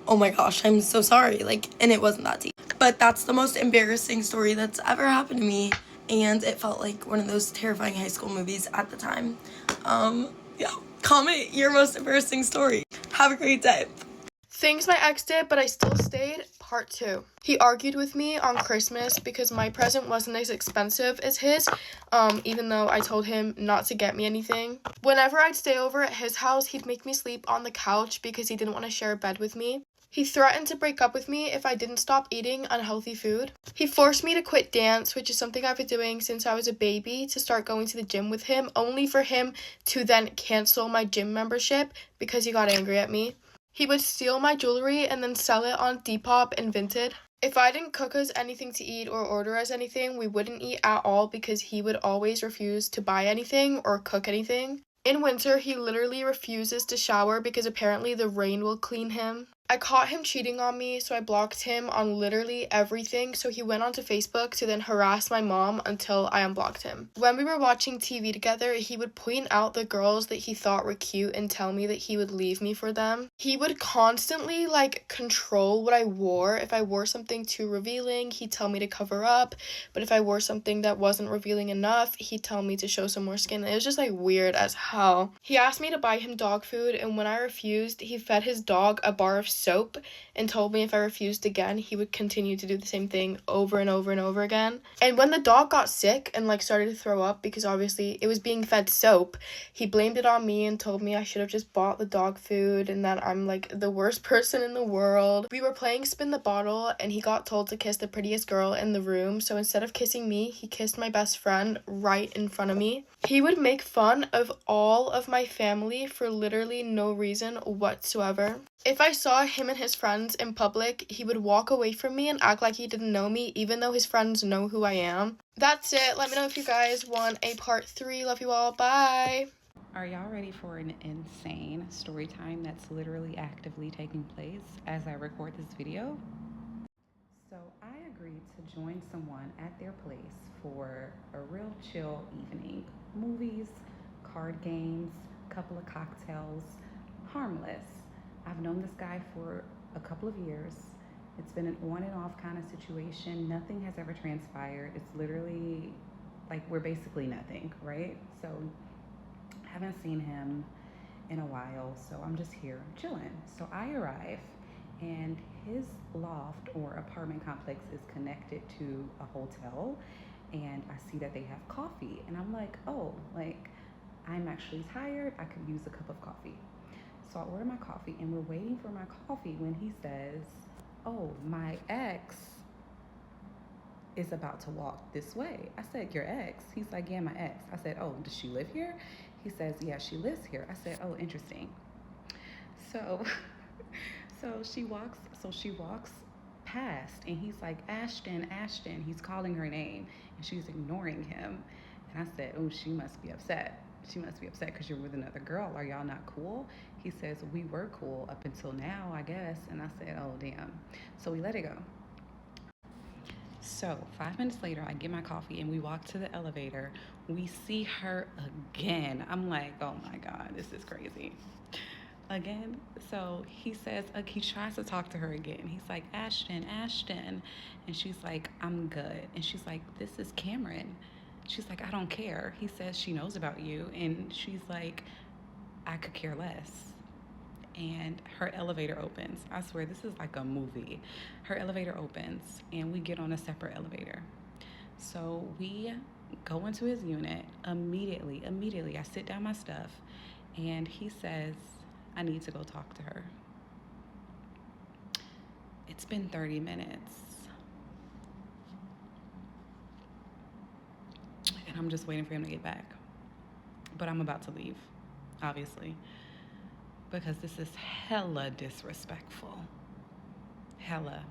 K: oh my gosh, I'm so sorry. Like, and it wasn't that deep. But that's the most embarrassing story that's ever happened to me. And it felt like one of those terrifying high school movies at the time. Yeah. Comment your most embarrassing story. Have a great day.
D: Things my ex did, but I still stayed, part 2. He argued with me on Christmas because my present wasn't as expensive as his, even though I told him not to get me anything. Whenever I'd stay over at his house, he'd make me sleep on the couch because he didn't want to share a bed with me. He threatened to break up with me if I didn't stop eating unhealthy food. He forced me to quit dance, which is something I've been doing since I was a baby, to start going to the gym with him, only for him to then cancel my gym membership because he got angry at me. He would steal my jewelry and then sell it on Depop and Vinted. If I didn't cook us anything to eat or order us anything, we wouldn't eat at all because he would always refuse to buy anything or cook anything. In winter, he literally refuses to shower because apparently the rain will clean him. I caught him cheating on me, so I blocked him on literally everything, so he went onto Facebook to then harass my mom until I unblocked him. When we were watching TV together, he would point out the girls that he thought were cute and tell me that he would leave me for them. He would constantly, control what I wore. If I wore something too revealing, he'd tell me to cover up, but if I wore something that wasn't revealing enough, he'd tell me to show some more skin. It was just, weird as hell. He asked me to buy him dog food, and when I refused, he fed his dog a bar of soap and told me if I refused again, he would continue to do the same thing over and over and over again. And when the dog got sick and started to throw up because obviously it was being fed soap, he blamed it on me and told me I should have just bought the dog food and that I'm the worst person in the world. We were playing spin the bottle and he got told to kiss the prettiest girl in the room, so instead of kissing me, he kissed my best friend right in front of me. He would make fun of all of my family for literally no reason whatsoever. If I saw him and his friends in public, he would walk away from me and act like he didn't know me, even though his friends know who I am. That's it. Let me know if you guys want a part 3. Love you all. Bye.
L: Are y'all ready for an insane story time that's literally actively taking place as I record this video? So I agreed to join someone at their place for a real chill evening. Movies, card games, couple of cocktails, harmless. I've known this guy for a couple of years. It's been an on and off kind of situation. Nothing has ever transpired. It's literally we're basically nothing, right? So I haven't seen him in a while, so I'm just here chilling. So I arrive and his loft or apartment complex is connected to a hotel, and I see that they have coffee and I'm like, oh, I'm actually tired. I could use a cup of coffee. So I order my coffee and we're waiting for my coffee when he says, oh, my ex is about to walk this way. I said, your ex? He's like, yeah, my ex. I said, oh, does she live here? He says, yeah, she lives here. I said, oh, interesting. So she walks past and he's like, Ashton. He's calling her name and she's ignoring him. And I said, oh, she must be upset. She must be upset because you're with another girl. Are y'all not cool? He says, we were cool up until now, I guess. And I said, oh, damn. So we let it go. So 5 minutes later, I get my coffee and we walk to the elevator. We see her again. I'm like, oh my God, this is crazy. Again. So he says, he tries to talk to her again. He's like, Ashton. And she's like, I'm good. And she's like, this is Cameron. She's like, I don't care. He says she knows about you. And she's like, I could care less. And her elevator opens. I swear, this is like a movie. Her elevator opens and we get on a separate elevator. So we go into his unit immediately. I sit down my stuff and he says, I need to go talk to her. It's been 30 minutes. And I'm just waiting for him to get back. But I'm about to leave, obviously, because this is hella disrespectful. Hella.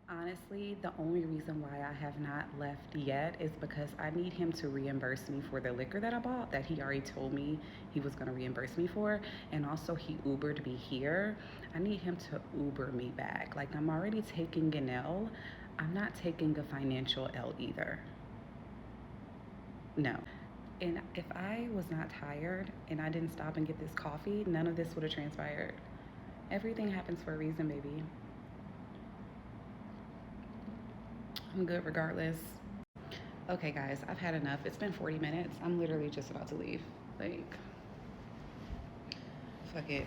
L: Honestly, the only reason why I have not left yet is because I need him to reimburse me for the liquor that I bought that he already told me he was going to reimburse me for. And also, he Ubered me here. I need him to Uber me back. Like, I'm already taking an L. I'm not taking a financial L either. No. And if I was not tired and I didn't stop and get this coffee, none of this would have transpired. Everything happens for a reason, baby. I'm good regardless. Okay, guys, I've had enough. It's been 40 minutes. I'm literally just about to leave. Like, fuck it.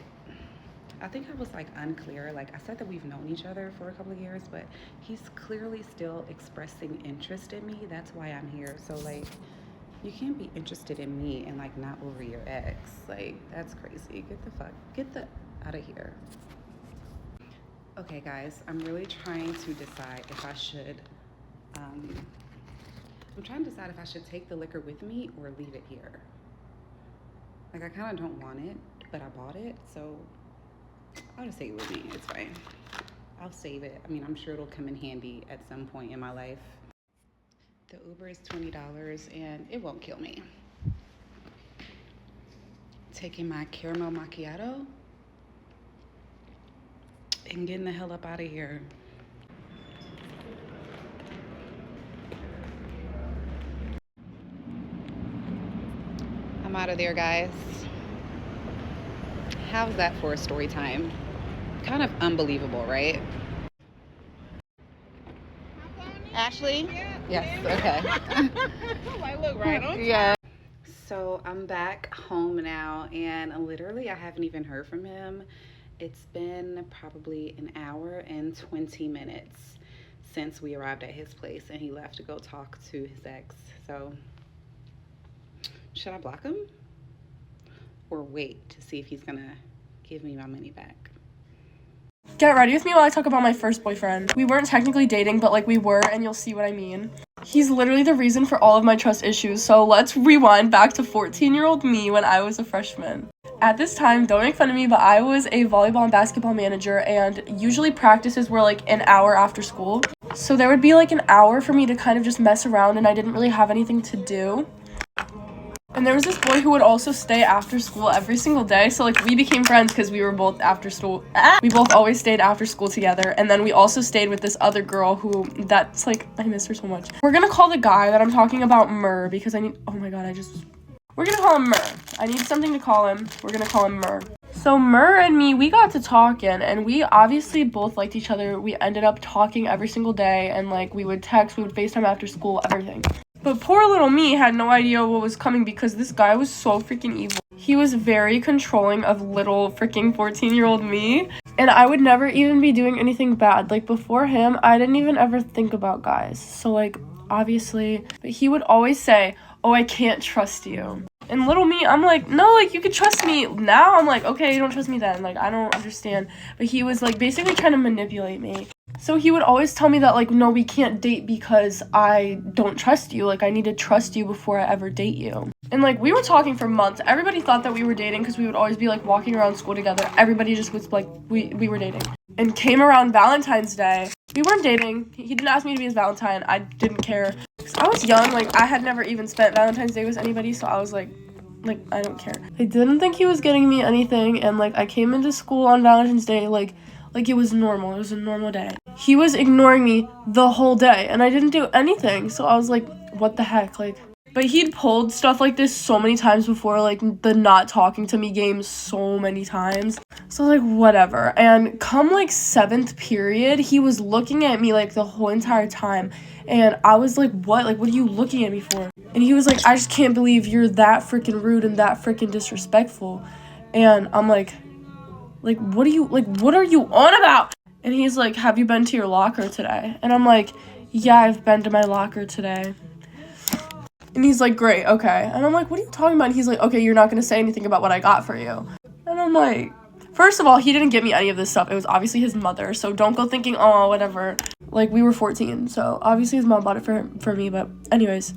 L: I think I was like unclear. Like, I said that we've known each other for a couple of years, but he's clearly still expressing interest in me. That's why I'm here. So, like, you can't be interested in me and like not over your ex. Like, that's crazy. Get the out of here. Okay, guys, I'm really trying to decide if I should take the liquor with me or leave it here. Like, I kind of don't want it, but I bought it, so I'll just take it with me. It's fine. I'll save it. I mean, I'm sure it'll come in handy at some point in my life. The Uber is $20 and it won't kill me. Taking my caramel macchiato and getting the hell up out of here. I'm out of there, guys. How's that for a story time? Kind of unbelievable, right? Ashley? Yes, okay.
G: I look right on.
L: Yeah. So I'm back home now, and literally I haven't even heard from him. It's been probably an hour and 20 minutes since we arrived at his place, and he left to go talk to his ex. So should I block him or wait to see if he's gonna give me my money back?
D: Get ready with me while I talk about my first boyfriend. We weren't technically dating, but like we were, and you'll see what I mean. He's literally the reason for all of my trust issues, so let's rewind back to 14-year-old me when I was a freshman. At this time, don't make fun of me, but I was a volleyball and basketball manager, and usually practices were like an hour after school. So there would be like an hour for me to kind of just mess around, and I didn't really have anything to do. And there was this boy who would also stay after school every single day. So, like, we became friends because we were both after school. We both always stayed after school together. And then we also stayed with this other girl who, that's, like, I miss her so much. We're gonna call the guy that I'm talking about Mur because I need, oh my god, we're gonna call him Mur. I need something to call him. We're gonna call him Mur. So Mur and me, we got to talking, and we obviously both liked each other. We ended up talking every single day, and, like, we would text, we would FaceTime after school, everything. But poor little me had no idea what was coming because this guy was so freaking evil. He was very controlling of little freaking 14-year-old me. And I would never even be doing anything bad. Like, before him, I didn't even ever think about guys. So, like, obviously. But he would always say, oh, I can't trust you. And little me, I'm like, no, like, you could trust me. Now I'm like, okay, you don't trust me then. Like, I don't understand. But he was, like, basically trying to manipulate me. So he would always tell me that, like, no, we can't date because I don't trust you. Like, I need to trust you before I ever date you. And, like, we were talking for months. Everybody thought that we were dating because we would always be, like, walking around school together. Everybody just was, like, we were dating. And came around Valentine's Day. We weren't dating. He didn't ask me to be his Valentine. I didn't care. I was young. Like, I had never even spent Valentine's Day with anybody, so I was like, I don't care. I didn't think he was getting me anything, and, like, I came into school on Valentine's Day, like it was normal. It was a normal day. He was ignoring me the whole day, and I didn't do anything, so I was like, what the heck, like. But he'd pulled stuff like this so many times before, like, the not talking to me game so many times. So, like, whatever. And come, like, 7th period, he was looking at me, like, the whole entire time. And I was like, what? Like, what are you looking at me for? And he was like, I just can't believe you're that freaking rude and that freaking disrespectful. And I'm like, what are you on about? And he's like, have you been to your locker today? And I'm like, yeah, I've been to my locker today. And he's like, great, okay. And I'm like, what are you talking about? And he's like, okay, you're not going to say anything about what I got for you. And I'm like, first of all, he didn't get me any of this stuff. It was obviously his mother. So don't go thinking, oh, whatever. Like, we were 14. So obviously his mom bought it for me. But anyways,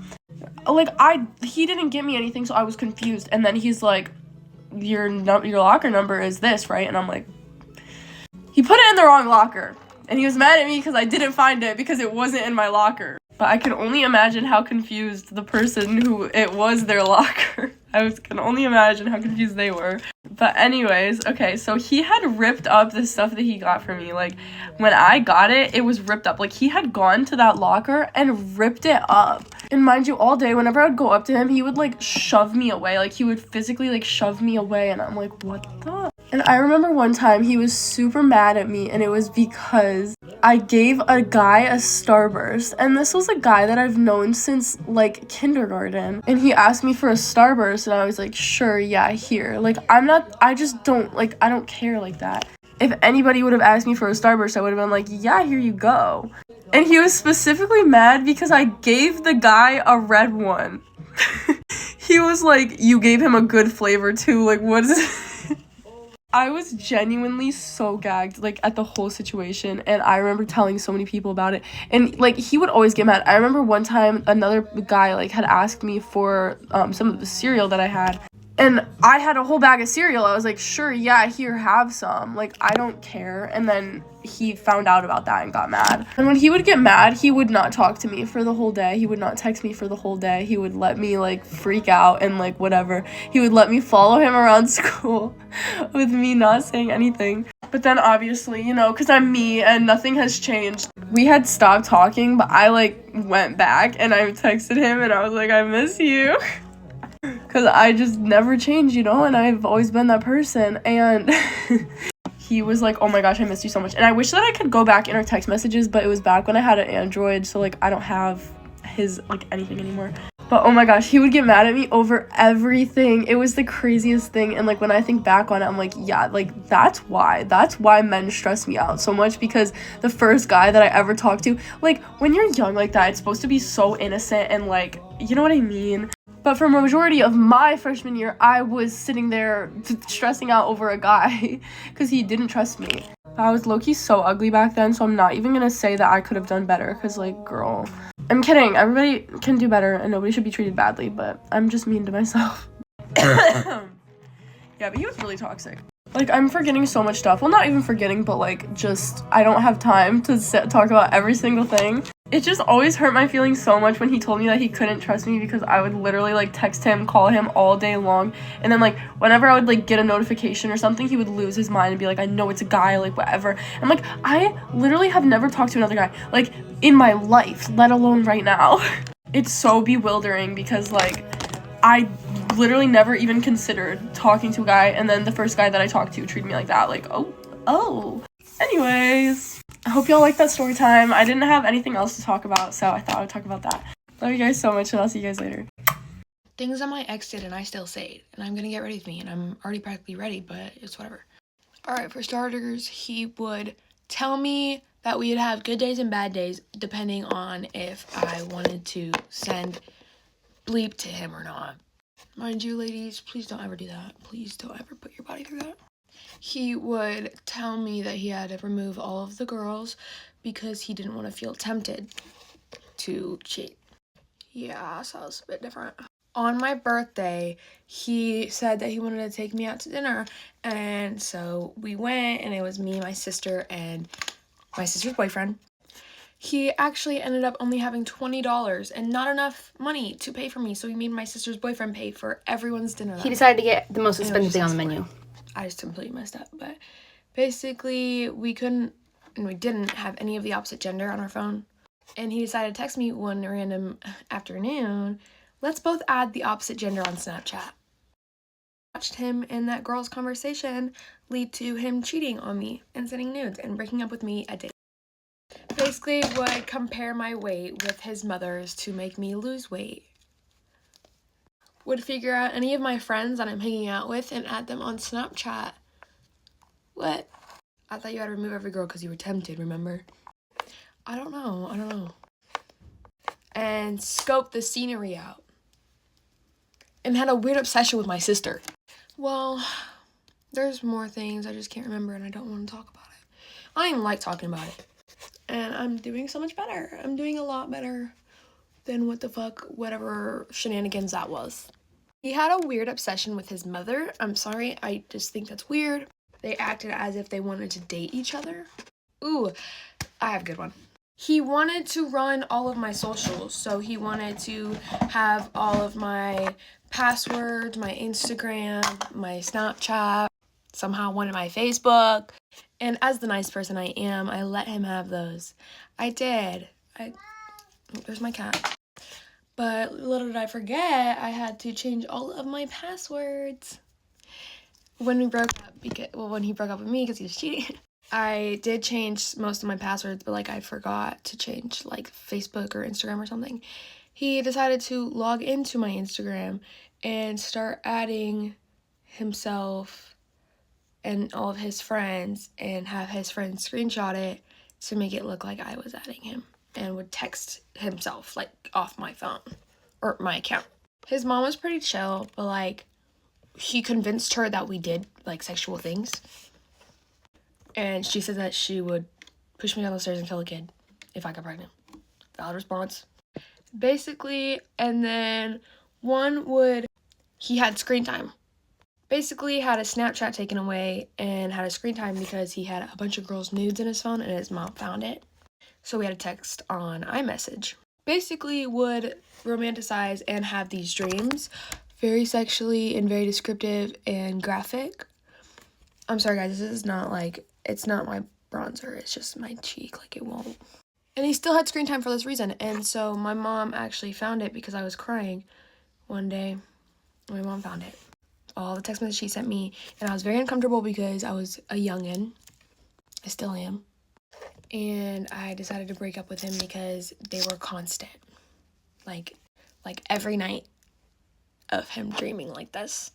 D: like, he didn't get me anything. So I was confused. And then he's like, your locker number is this, right? And I'm like, he put it in the wrong locker. And he was mad at me because I didn't find it because it wasn't in my locker. But I can only imagine how confused the person who it was their locker. Can only imagine how confused they were. But anyways, okay, so he had ripped up the stuff that he got for me. Like, when I got it, it was ripped up. Like, he had gone to that locker and ripped it up. And mind you, all day, whenever I would go up to him, he would, like, shove me away. Like, he would physically, like, shove me away. And I'm like, what the? And I remember one time he was super mad at me, and it was because I gave a guy a Starburst. And this was a guy that I've known since, like, kindergarten. And he asked me for a Starburst, and I was like, sure, yeah, here. Like, I just don't, like, I don't care like that. If anybody would have asked me for a Starburst, I would have been like, yeah, here you go. And he was specifically mad because I gave the guy a red one. He was like, you gave him a good flavor too, like, what is I was genuinely so gagged, like, at the whole situation, and I remember telling so many people about it, and, like, he would always get mad. I remember one time another guy, like, had asked me for some of the cereal that I had, and I had a whole bag of cereal. I was like, sure, yeah, here, have some. Like, I don't care. And then he found out about that and got mad. And when he would get mad, he would not talk to me for the whole day. He would not text me for the whole day. He would let me, like, freak out and, like, whatever. He would let me follow him around school with me not saying anything. But then, obviously, you know, because I'm me and nothing has changed. We had stopped talking, but I, like, went back and I texted him and I was like, I miss you. Because I just never changed, you know, and I've always been that person. And he was like, oh my gosh, I missed you so much. And I wish that I could go back in our text messages, but it was back when I had an Android, so, like, I don't have his, like, anything anymore. But, oh my gosh, he would get mad at me over everything. It was the craziest thing. And, like, when I think back on it, I'm like, yeah, like, that's why men stress me out so much, because the first guy that I ever talked to, like, when you're young like that, it's supposed to be so innocent and, like, you know what I mean? But for a majority of my freshman year, I was sitting there stressing out over a guy because he didn't trust me. I was low-key so ugly back then, so I'm not even gonna say that I could have done better, because, like, girl. I'm kidding. Everybody can do better, and nobody should be treated badly, but I'm just mean to myself. Yeah, but he was really toxic. Like, I'm forgetting so much stuff. Well, not even forgetting, but, like, just, I don't have time to talk about every single thing. It just always hurt my feelings so much when he told me that he couldn't trust me, because I would literally, like, text him, call him all day long, and then, like, whenever I would, like, get a notification or something, he would lose his mind and be like, I know it's a guy, like, whatever. I'm like, I literally have never talked to another guy, like, in my life, let alone right now. It's so bewildering because, like, I literally never even considered talking to a guy, and then the first guy that I talked to treated me like that, like, oh. Anyways, I hope y'all like that story time. I didn't have anything else to talk about, so I thought I would talk about that. Love you guys so much, and I'll see you guys later.
M: Things that my ex did and I still say it, and I'm gonna get ready with me, and I'm already practically ready, but it's whatever. Alright, for starters, he would tell me that we'd have good days and bad days depending on if I wanted to send bleep to him or not. Mind you, ladies, please don't ever do that. Please don't ever put your body through that. He would tell me that he had to remove all of the girls because he didn't want to feel tempted to cheat. Yeah, so it was a bit different. On my birthday, he said that he wanted to take me out to dinner, and so we went, and it was me, my sister, and my sister's boyfriend. He actually ended up only having $20 and not enough money to pay for me, so he made my sister's boyfriend pay for everyone's dinner.
N: He decided to get the most expensive thing on the menu.
M: I just completely messed up, but basically we couldn't and we didn't have any of the opposite gender on our phone, and he decided to text me one random afternoon, let's both add the opposite gender on Snapchat. Watched him and that girl's conversation lead to him cheating on me and sending nudes and breaking up with me at date. Basically would compare my weight with his mother's to make me lose weight. Would figure out any of my friends that I'm hanging out with and add them on Snapchat. What? I thought you had to remove every girl because you were tempted, remember? I don't know. And scope the scenery out. And had a weird obsession with my sister. Well, there's more things I just can't remember and I don't want to talk about it. I don't even like talking about it. And I'm doing so much better. I'm doing a lot better than whatever shenanigans that was. He had a weird obsession with his mother. I'm sorry, I just think that's weird. They acted as if they wanted to date each other. Ooh, I have a good one. He wanted to run all of my socials. So he wanted to have all of my passwords, my Instagram, my Snapchat, somehow wanted my Facebook. And as the nice person I am, I let him have those. I did. There's my cat. But little did I forget, I had to change all of my passwords. When we broke up, when he broke up with me because he was cheating, I did change most of my passwords, but like I forgot to change like Facebook or Instagram or something. He decided to log into my Instagram and start adding himself and all of his friends and have his friends screenshot it to make it look like I was adding him, and would text himself like off my phone or my account. His mom was pretty chill, but like he convinced her that we did like sexual things. And she said that she would push me down the stairs and kill a kid if I got pregnant. Valid response. Basically, and then he had screen time. Basically had a Snapchat taken away and had a screen time because he had a bunch of girls' nudes in his phone and his mom found it. So we had a text on iMessage. Basically would romanticize and have these dreams, very sexually and very descriptive and graphic. I'm sorry guys, this is not like, it's not my bronzer, it's just my cheek, like it won't. And he still had screen time for this reason, and so my mom actually found it because I was crying one day. My mom found it. All the text messages she sent me, and I was very uncomfortable because I was a youngin'. I still am. And I decided to break up with him because they were constant. Like every night of him dreaming like this.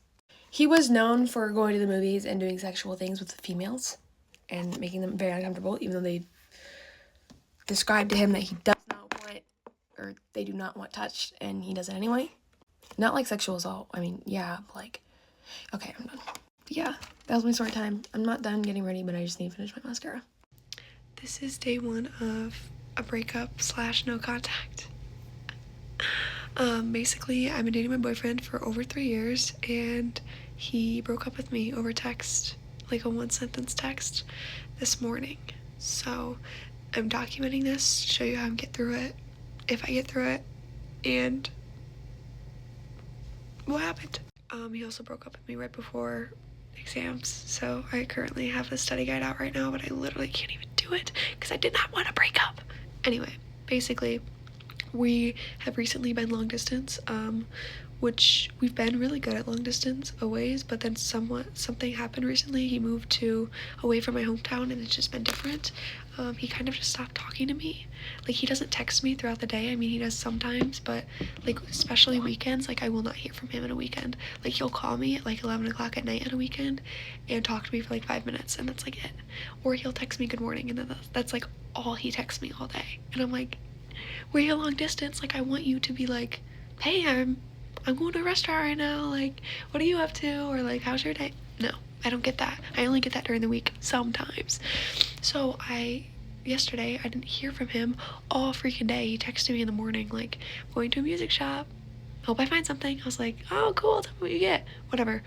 M: He was known for going to the movies and doing sexual things with the females and making them very uncomfortable, even though they described to him that he does not want, or they do not want touched, and he does it anyway. Not like sexual assault. I mean, yeah, but like, okay, I'm done. But yeah, that was my story time. I'm not done getting ready, but I just need to finish my mascara.
O: This is day 1 of a breakup / no contact. Basically, I've been dating my boyfriend for over 3 years, and he broke up with me over text, like a 1-sentence text, this morning. So I'm documenting this to show you how I get through it, if I get through it, and what happened. He also broke up with me right before exams, so I currently have the study guide out right now, but I literally can't even do it because I did not want to break up. Anyway, basically, we have recently been long distance, which we've been really good at long distance always, but then something happened recently. He moved away from my hometown, and it's just been different. He kind of just stopped talking to me. Like, he doesn't text me throughout the day. I mean, he does sometimes, but like especially weekends, like I will not hear from him on a weekend. Like, he'll call me at like 11 o'clock at night on a weekend and talk to me for like 5 minutes, and that's like it. Or he'll text me good morning, and then that's like all he texts me all day. And I'm like, we're here long distance, like I want you to be like, hey, I'm going to a restaurant right now, like what are you up to, or like how's your day? No, I don't get that. I only get that during the week sometimes. So yesterday I didn't hear from him all freaking day. He texted me in the morning like, going to a music shop, hope I find something. I was like, oh cool, tell me what you get, whatever.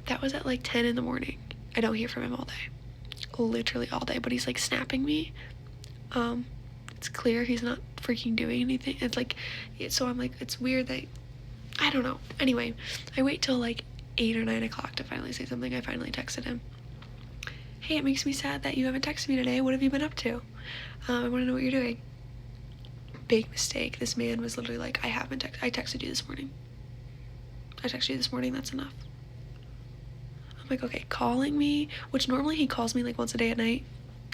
O: That was at like 10 in the morning. I don't hear from him all day, literally all day, but he's like snapping me. It's clear he's not freaking doing anything. It's like, so I'm like, it's weird that, I don't know. Anyway, I wait till like 8 or 9 o'clock to finally say something. I finally texted him. Hey, it makes me sad that you haven't texted me today. What have you been up to? I want to know what you're doing. Big mistake. This man was literally like, I texted you this morning. I texted you this morning, that's enough. I'm like, okay, calling me, which normally he calls me like once a day at night.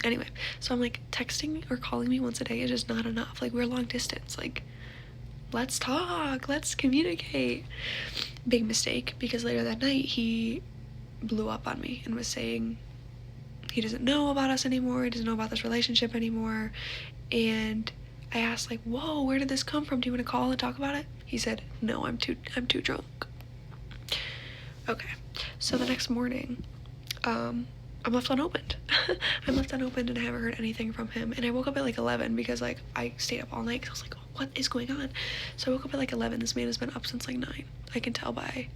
O: Anyway, so I'm like, texting or calling me once a day is just not enough. Like, we're long distance. Like, let's talk, let's communicate. Big mistake, because later that night he blew up on me and was saying he doesn't know about us anymore, he doesn't know about this relationship anymore. And I asked like, whoa, where did this come from? Do you want to call and talk about it? He said, no, I'm too drunk. Okay, so the next morning, I'm left unopened. I'm left unopened and I haven't heard anything from him. And I woke up at like 11 because like I stayed up all night because I was like, oh, what is going on? So I woke up at like 11. This man has been up since like 9. I can tell by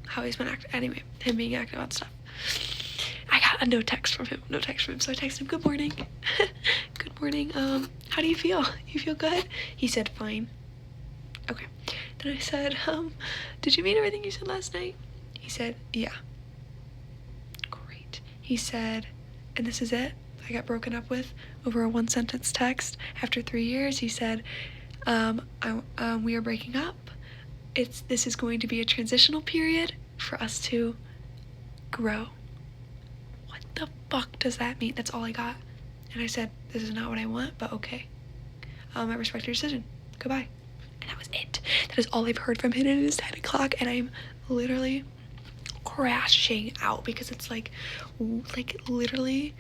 O: how he's been acting. Anyway, him being active on stuff. I got no text from him. So I texted him, good morning. Good morning. How do you feel? You feel good? He said, fine. Okay. Then I said, did you mean everything you said last night? He said, yeah. Great. He said, and this is it? I got broken up with over a 1-sentence text. After 3 years, he said, we are breaking up. This is going to be a transitional period for us to grow. What the fuck does that mean? That's all I got. And I said, this is not what I want, but okay. I respect your decision. Goodbye. And that was it. That is all I've heard from him, and it is 10 o'clock, and I'm literally crashing out because it's like literally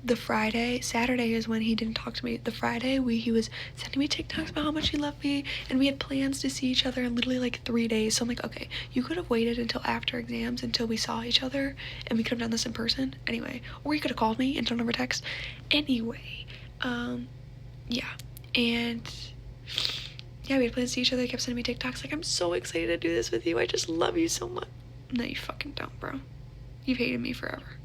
O: the Saturday is when he didn't talk to me. The Friday, he was sending me TikToks about how much he loved me, and we had plans to see each other in literally like 3 days. So I'm like, okay, you could have waited until after exams until we saw each other, and we could have done this in person anyway. Or you could have called me and done over text. Anyway, yeah. And yeah, we had plans to see each other. He kept sending me TikToks like, I'm so excited to do this with you. I just love you so much. No, you fucking don't, bro. You've hated me forever.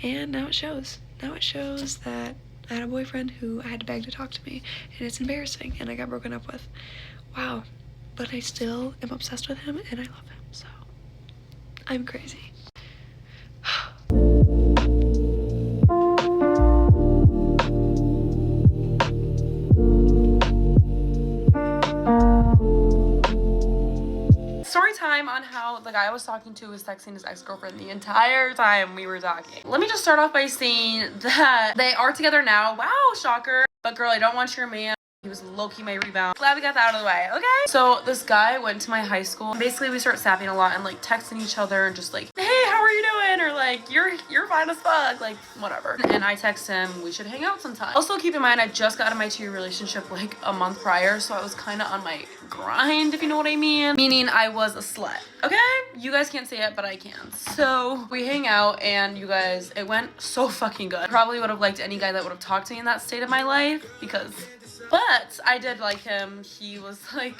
O: And now it shows. Now it shows that I had a boyfriend who I had to beg to talk to me, and it's embarrassing, and I got broken up with. Wow. But I still am obsessed with him, and I love him, so I'm crazy.
D: Story time on how the guy I was talking to was texting his ex-girlfriend the entire time we were talking. Let me just start off by saying that they are together now. Wow, shocker. But girl, I don't want your man. He was low-key my rebound. Glad we got that out of the way, okay? So this guy went to my high school. Basically, we start snapping a lot and like texting each other and just like, hey, how are you doing? Or like, you're fine as fuck, like whatever. And I text him, we should hang out sometime. Also keep in mind, I just got in my 2-year relationship like a month prior, so I was kind of on my grind, if you know what I mean. Meaning I was a slut, okay? You guys can't say it, but I can. So we hang out, and you guys, it went so fucking good. Probably would have liked any guy that would have talked to me in that state of my life, but I did like him. He was like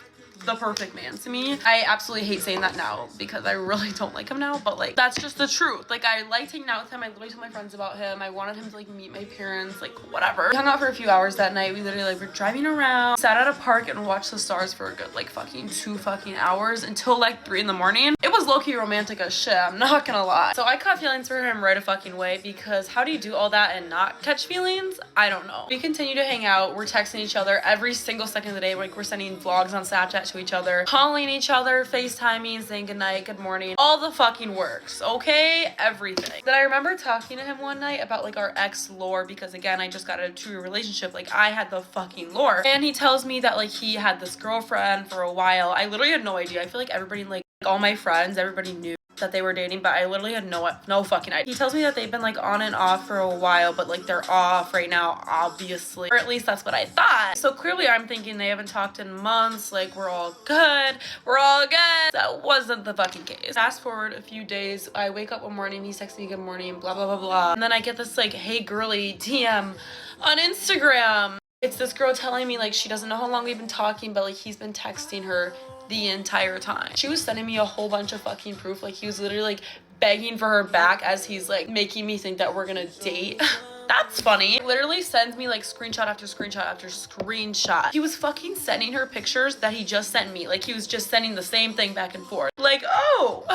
D: the perfect man to me. I absolutely hate saying that now because I really don't like him now, but like that's just the truth. Like I liked hanging out with him. I literally told my friends about him. I wanted him to like meet my parents, like whatever. We hung out for a few hours that night. We literally like were driving around, sat at a park and watched the stars for a good like fucking 2 fucking hours until like 3 in the morning. It was low-key romantic as shit, I'm not gonna lie. So I caught feelings for him right a fucking way, because how do you do all that and not catch feelings? I don't know. We continue to hang out. We're texting each other every single second of the day. Like we're sending vlogs on Snapchat to each other, calling each other, FaceTiming, saying goodnight, good morning, all the fucking works, okay? Everything. Then I remember talking to him one night about like our ex lore, because again, I just got a 2-year relationship. Like I had the fucking lore, and he tells me that like he had this girlfriend for a while. I literally had no idea. I feel like everybody, like all my friends, everybody knew that they were dating, but I literally had no fucking idea. He tells me that they've been like on and off for a while, but like they're off right now, obviously, or at least that's what I thought. So clearly I'm thinking they haven't talked in months, like we're all good. That wasn't the fucking case. Fast forward a few days, I wake up one morning, he's texting me good morning, blah blah blah blah, and then I get this like, hey girly DM on Instagram. It's this girl telling me like she doesn't know how long we've been talking, but like he's been texting her the entire time. She was sending me a whole bunch of fucking proof. Like he was literally like begging for her back as he's like making me think that we're gonna date. That's funny. Literally sends me like screenshot after screenshot after screenshot. He was fucking sending her pictures that he just sent me. Like he was just sending the same thing back and forth. Like, oh,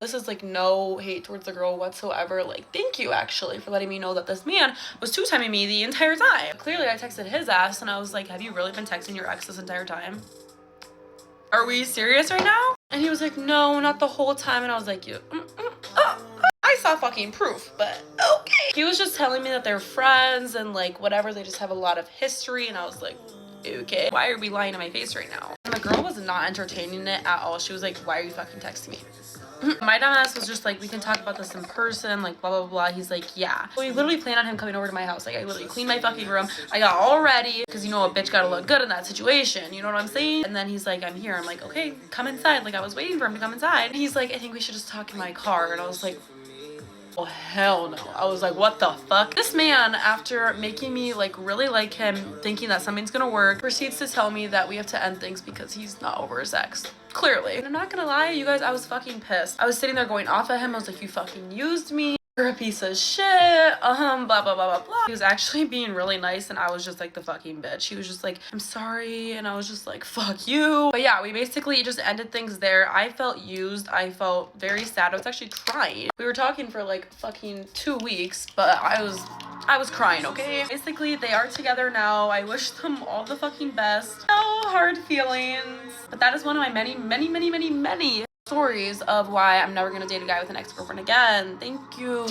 D: this is like no hate towards the girl whatsoever. Like, thank you actually for letting me know that this man was 2-timing me the entire time. Clearly I texted his ass and I was like, have you really been texting your ex this entire time? Are we serious right now? And he was like, no, not the whole time. And I was like, I saw fucking proof, but okay. He was just telling me that they're friends and like whatever, they just have a lot of history. And I was like, okay, why are we lying to my face right now? And the girl was not entertaining it at all. She was like, why are you fucking texting me? My dumbass was just like, we can talk about this in person, like blah blah blah. He's like, yeah. We literally planned on him coming over to my house. Like I literally cleaned my fucking room. I got all ready because you know a bitch gotta look good in that situation. You know what I'm saying? And then he's like, I'm here. I'm like, okay, come inside. Like I was waiting for him to come inside. And he's like, I think we should just talk in my car. And I was like, oh hell no. I was like, what the fuck? This man, after making me like really like him, thinking that something's gonna work, proceeds to tell me that we have to end things because he's not over his ex. Clearly. And I'm not gonna lie, you guys, I was fucking pissed. I was sitting there going off at him. I was like, you fucking used me.
B: you're a piece of shit, blah, blah, blah, blah, blah. He was actually being really nice, and I was just like the fucking bitch. He was just like, I'm sorry, and I was just like, fuck you. But yeah, we basically just ended things there. I felt used. I felt very sad. I was actually crying. We were talking for like fucking 2 weeks, but I was crying, okay? Basically, they are together now. I wish them all the fucking best. No hard feelings. But that is one of my many stories of why I'm never gonna date a guy with an ex-girlfriend again. Thank you.